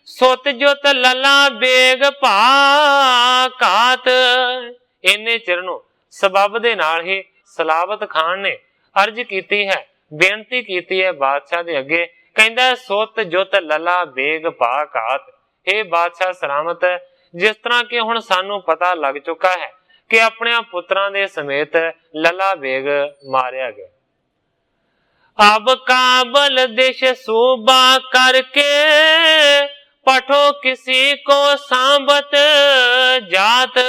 ਸੁਤ ਜੁਤ ਲਲਾ ਬੇਗ ਭਾ ਘਾਤ। ਇੰਨੇ ਚਿਰ ਨੂੰ ਸਬੱਬ ਦੇ ਨਾਲ ਹੀ ਸਲਾਵਤ ਖਾਨ ਨੇ ਅਰਜ ਕੀਤੀ ਹੈ, ਬੇਨਤੀ ਕੀਤੀ ਹੈ ਬਾਦਸ਼ਾਹ ਦੇ ਅੱਗੇ। ਕਹਿੰਦਾ ਸੁਤ ਜੁਤ ਲਲਾ ਬੇਗ ਭਾ ਘਾਤ, ਇਹ ਬਾਦਸ਼ਾਹ ਸਲਾਮਤ, ਜਿਸ ਤਰ੍ਹਾਂ ਕਿ ਹੁਣ ਸਾਨੂੰ ਪਤਾ ਲੱਗ ਚੁੱਕਾ ਹੈ ਕਿ ਆਪਣੇ ਪੁੱਤਰਾਂ ਦੇ ਸਮੇਤ ਲਲਾ ਬੇਗ ਮਾਰਿਆ ਗਿਆ। ਅਬ ਕਾਬਲ ਦੇਸ਼ ਸੂਬਾ ਕਰਕੇ, ਪਠੋ ਕਿਸੀ ਕੋ ਸਾਂਬਤ ਜਾਤ।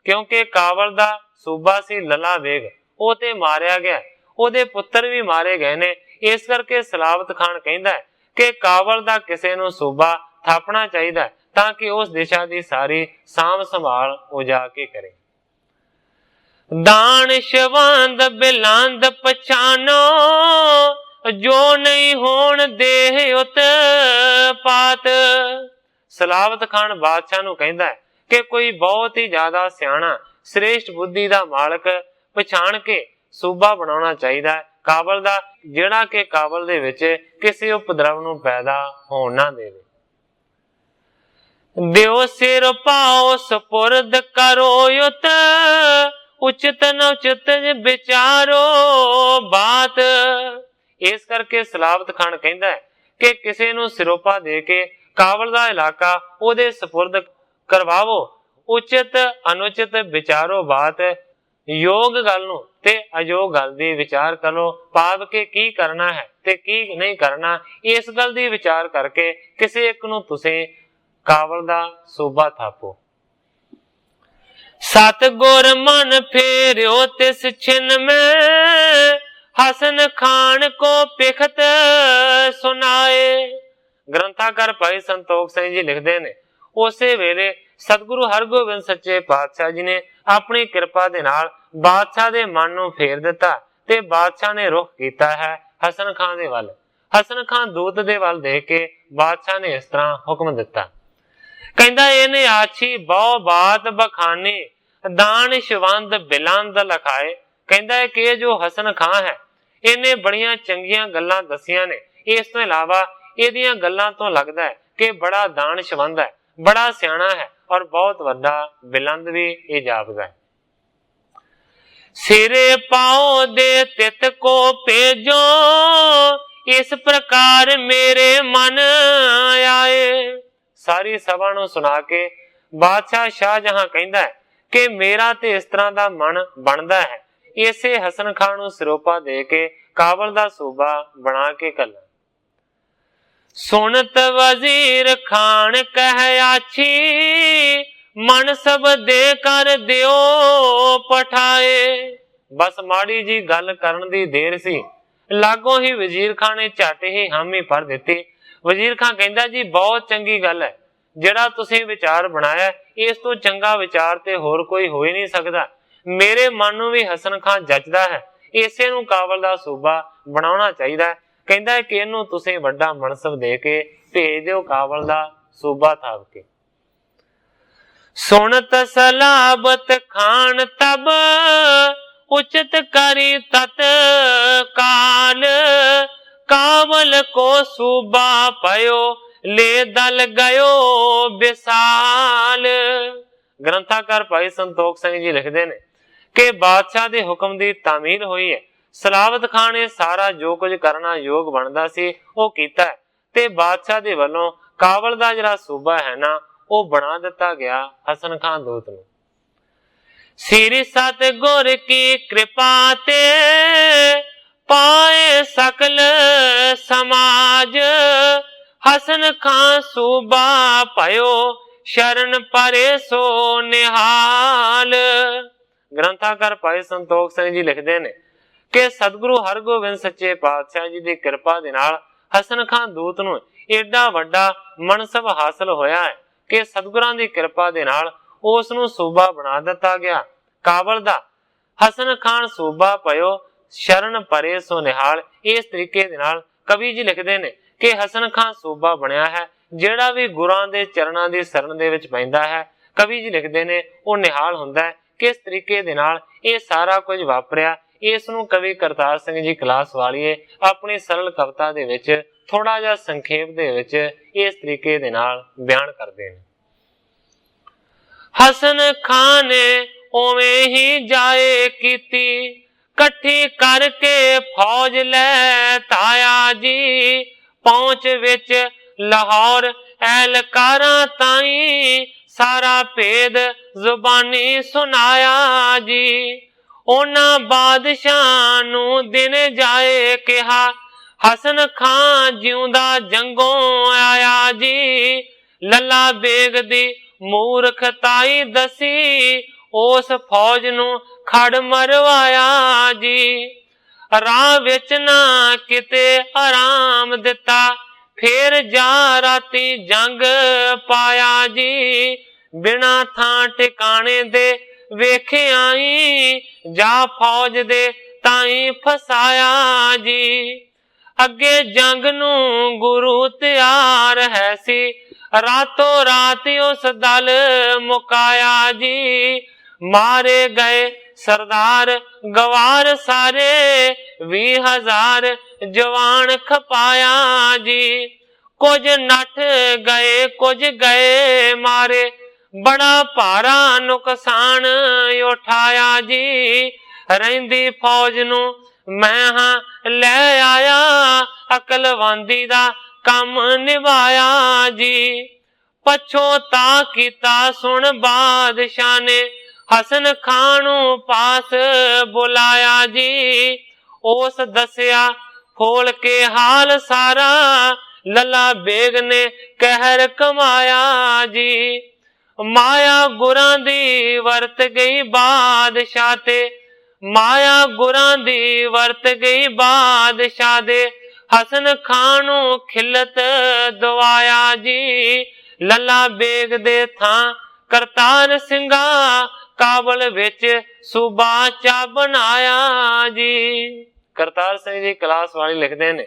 ਕਿਉਂਕਿ ਕਾਬਲ ਦਾ ਸੂਬਾ ਸੀ ਲਲਾ ਬੇਗ, ਉਹ ਤੇ ਮਾਰਿਆ ਗਿਆ, ਉਹਦੇ ਪੁੱਤਰ ਵੀ ਮਾਰੇ ਗਏ ਨੇ। ਇਸ ਕਰਕੇ ਸਲਾਵਤ ਖਾਨ ਕਹਿੰਦਾ ਕਿ ਕਾਬਲ ਦਾ ਕਿਸੇ ਨੂੰ ਸੂਬਾ ਥਾਪਣਾ ਚਾਹੀਦਾ ਤਾਂ ਕਿ ਉਸ ਦਿਸ਼ਾ ਦੀ ਸਾਰੀ ਸਾਂਭ ਸੰਭਾਲ ਉਹ ਜਾ ਕੇ ਕਰੇ। ਦਾਨਿਸ਼ਵੰਦ ਬਿਲੰਦ ਪਛਾਨੋ, ਜੋ ਨਹੀਂ ਹੋਣ ਦੇਹ ਉਤ ਪਾਤ। ਸਲਾਵਤ ਖਾਨ ਬਾਦਸ਼ਾਹ ਨੂੰ ਕਹਿੰਦਾ ਹੈ ਕਿ ਕੋਈ ਬਹੁਤ ਹੀ ਜ਼ਿਆਦਾ ਸਿਆਣਾ ਸ੍ਰੇਸ਼ਟ ਬੁੱਧੀ ਦਾ ਮਾਲਕ ਪਛਾਣ ਕੇ ਸੂਬਾ ਬਣਾਉਣਾ ਚਾਹੀਦਾ ਹੈ ਕਾਬਲ ਦਾ, ਜਿਹੜਾ ਕਿ ਕਾਬਲ ਦੇ ਵਿੱਚ ਕਿਸੇ ਉਪਦਰਵ ਨੂੰ ਪੈਦਾ ਹੋਣ ਨਾ ਦੇਵੇ। ਦਿਓ ਸਿਰ ਪਾਓ ਸਪੁਰਦ ਕਰੋ ਉਤ, ਉਚਿਤ ਨ ਉਚਿਤ ਵਿਚਾਰੋ ਬਾਤ। ਇਸ ਕਰਕੇ ਸਲਾਵਤ ਖਾਨ ਕਹਿੰਦਾ ਹੈ ਕਿ ਕਿਸੇ ਨੂੰ ਸਿਰੋਪਾ ਦੇ ਕੇ ਕਾਬਲ ਦਾ ਇਲਾਕਾ ਉਹਦੇ ਸਪੁਰਦ ਕਰਵਾਵੋ, ਉਚਿਤ ਅਨੁਚਿਤ ਵਿਚਾਰੋ ਬਾਤ। ਯੋਗ ਗੱਲ ਨੂੰ ਤੇ ਅਯੋਗ ਗੱਲ ਦੀ ਵਿਚਾਰ ਕਰੋ, ਭਾਵ ਕਿ ਕੀ ਕਰਨਾ ਹੈ ਤੇ ਕੀ ਨਹੀਂ ਕਰਨਾ, ਇਸ ਗੱਲ ਦੀ ਵਿਚਾਰ ਕਰਕੇ ਕਿਸੇ ਇੱਕ ਨੂੰ ਤੁਸੀਂ ਕਾਬਲ ਦਾ ਸੂਬਾ ਥਾਪੋ। ਸਤਿਗੁਰ ਮਨ ਫੇਰਿਓ ਤਿਸ ਛਿਨ ਮੈਂ, ਹਸਨ ਖਾਨ ਕੋ ਪਿਖਤ ਸੁਨਾਏ। ਗ੍ਰੰਥਾਕਾਰ ਭਾਈ ਸੰਤੋਖ ਸਿੰਘ ਜੀ ਲਿਖਦੇ ਨੇ, ਉਸੇ ਵੇਲੇ ਸਤਿਗੁਰੂ ਹਰਗੋਬਿੰਦ ਸੱਚੇ ਪਾਤਸ਼ਾਹ ਜੀ ਨੇ ਆਪਣੀ ਕਿਰਪਾ ਦੇ ਨਾਲ ਬਾਦਸ਼ਾਹ ਦੇ ਮਨ ਨੂੰ ਫੇਰ ਦਿੱਤਾ ਤੇ ਬਾਦਸ਼ਾਹ ਨੇ ਰੁਖ ਕੀਤਾ ਹੈ ਹਸਨ ਖਾਨ ਦੇ ਵੱਲ। ਹਸਨ ਖਾਨ ਦੂਤ ਦੇ ਵੱਲ ਦੇਖ ਕੇ ਬਾਦਸ਼ਾਹ ਨੇ ਇਸ ਤਰ੍ਹਾਂ ਹੁਕਮ ਦਿੱਤਾ, ਕਹਿੰਦਾ ਇਹਨੇ ਆਛੀ ਬਹੁ ਬਾਤ ਬਖਾਨੀ, ਦਾਨਿਸ਼ਵੰਦ ਬਿਲੰਦ ਲਖਾਏ। ਕਹਿੰਦਾ ਹੈ ਕਿ ਇਹ ਜੋ ਹਸਨ ਖਾਨ ਹੈ ਇਹਨੇ ਬੜੀਆਂ ਚੰਗੀਆਂ ਗੱਲਾਂ ਦਸੀਆਂ ਨੇ। ਇਸ ਤੋਂ ਇਲਾਵਾ ਇਹਦੀਆਂ ਗੱਲਾਂ ਤੋਂ ਲੱਗਦਾ ਹੈ ਕਿ ਬੜਾ ਦਾਨਸ਼ਵੰਦ ਹੈ, ਬੜਾ ਸਿਆਣਾ ਹੈ ਔਰ ਬਹੁਤ ਵੱਡਾ ਬਿਲੰਦ ਵੀ ਇਹ ਜਾਪਦਾ ਹੈ। सिरे पाओ दे तित को भेजो, इस प्रकार मेरे मन आए। सारी सभा नूं सुना के बादशाह शाहजहां कहंदा है कि मेरा ते इस तरह दा मन बनदा है, इसे हसन खान नूं सिरोपा दे के काबल दा सूबा बना के घल्लां। सुनत वजीर खान कह आछी, मन सब दे कर दियो पठाए। बस माड़ी जी गल करन दी देर सी, लागों ही वजीर खान ने झट ही हामी भर दिती। वजीर खान कहंदा जी बहुत चंगी गल है, जिहड़ा तुसीं विचार बनाया इस तो चंगा विचार ते होर कोई हो ही नहीं सकदा। मेरे मन नूं भी हसन खान जचदा है, इसे नूं काबल दा सूबा बनाउणा चाहीदा है। कहंदा है कि इहनूं तुसीं वड्डा मनसब दे के भेज दिओ काबल दा सूबा थाप के। सुनत सलाबत खान तब, उचित करी तत काल, काबल को सूबा पयो ले दल गयो विसाल। ग्रंथाकार भाई संतोख सिंह जी लिखते ने कि बादशाह दे हुक्म दी तामील हुई है। सलावत खान ने सारा जो कुछ करना योग बनता सी वो कीता है ते बादशाह दे वल्लों काबल दा जिहड़ा सूबा है ना वो बना दिता गया हसन खान दूत नूं। श्री सतगुर की कृपा ते पाए सकल समाज, हसन खान सूबा पयो शरण परे सो निहाल। ग्रंथाकार भाई संतोख सिंह जी लिखते ने कि सतगुरु हरगोबिंद सच्चे पातशाह जी की कृपा दे नाल हसन खान दूत नूं एडा वड्डा मनसब हासिल होया है कि सतगुरां दी कृपा दे नाल उस नूं सूबा बना दिता गया काबल दा। हसन खान सूबा पयो शरण परे सो निहाल। इस तरीके दे नाल कवि जी लिखते ने कि हसन खान सूबा बनया है, जिहड़ा भी गुरां दे चरणां दी शरण दे विच पैंदा है, कवि जी लिखते ने वो निहाल हुंदा है। किस तरीके दे नाल ये सारा कुछ वापरिया, इस नूं कवि करतार सिंह जी कलास वालिए अपनी सरल कविता दे विच थोड़ा जिहा संखेप दे विच इस तरीके दे नाल बयान करदे ने। हसन खान ने उवें ही जाए कीती, कट्ठी करके फौज लै ताया जी, पहुंच विच लाहौर एहलकारां ताईं सारा भेद जुबानी सुनाया जी। ओना बादशाह नूं दिन जाए कहा, हसन खान जिउंदा जंगों आया जी। लला बेग दी मूर्खताई दसी, उस फौज नूं खड़ मरवाया जी। राह विच ना किते आराम दिता, फिर जा राती जंग पाया जी। बिना थां ठिकाने दे वेखे आई, जा फौज दे ताई फसाया जी। अगे जंग नूं गुरु तैयार है सी, रातों रात उस दल मुकाया जी। मारे गए सरदार गवार सारे, 20,000 जवान खपाया जी। कुछ नठ गए कुछ गए मारे, बड़ा भारा नुकसान उठाया जी। रहिंदी फौज नूं मैं हां लै आया, अकलवंदी दा कम निभाया जी। पछोता कीता सुन बादशाह ने, हसन खान नूं पास बुलाया जी। उस दसिया खोल के हाल सारा, लला बेग ने कहर कमाया जी। माया गुरां दी वरत गई बादशाह ते, माया गुरां दी वरत गई बादशाह दे। हसन खान नूं खिलत दवाया जी। लला बेग दे थां करतार सिंघा, काबल विच सूबा चा बनाया जी। करतार सिंह जी कलास वाली लिखते ने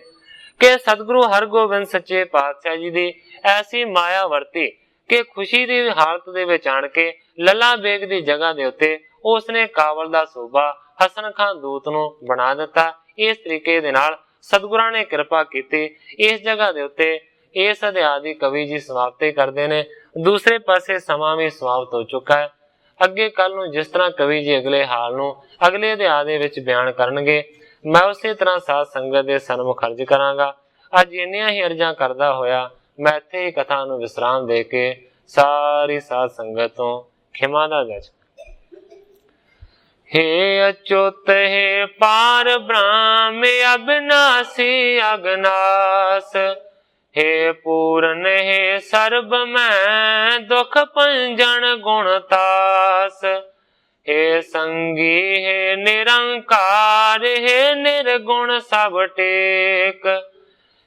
कि सतगुरु हरगोबिंद सच्चे पातशाह जी दी ऐसी माया वरती कि खुशी दी हालत दे विच आण के लला बेग दी जगह दे उत्ते उसने काबल दा सूबा हसन खान दूत नूं बना दिता। इस तरीके दे नाल सतगुरां ने किरपा कीती। इस जगह दे उत्ते इस अध्याय दी कवि जी समाप्ति करते ने। दूसरे पासे समा भी समाप्त हो चुका है। अगे कल नूं जिस तरह कवि जी अगले हाल नूं अगले अध्याय दे विच बयान करनगे, मैं उसे तरह साध संगत दे सन्मुख अर्ज करांगा। अज इन्नियां ही अर्जां करदा होया मैं इत्थे ही कथा नूं विश्राम दे के सारी साध संगत तो खिमा दा जज। हे अच्युत हे पार ब्रह्म अविनाशी अगनास, हे पूरन हे सर्ब में दुख पंजन गुणतास, हे संगी हे निरंकार हे निर्गुण सब टेक,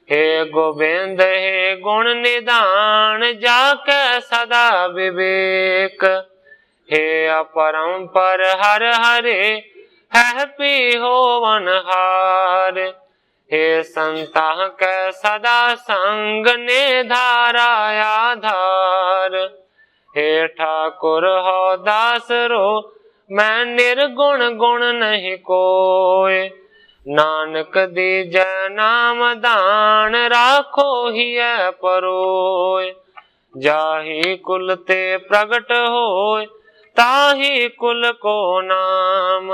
हे गोविंद हे गुण निदान जाके सदा विवेक, हे अपरंपर हर हरे है पी होवन हार, हे संता के सदा संग ने धारा आधार, हे ठाकुर हो दास रो मैं निर्गुण गुण नहीं कोय, नानक दीजै नाम दान राखो ही परोय, जाहि कुल ते प्रगट होय ताहि कुल को नाम,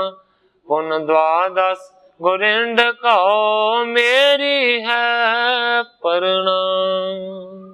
पुन द्वादश गुरिंड कहो मेरी है प्रणाम।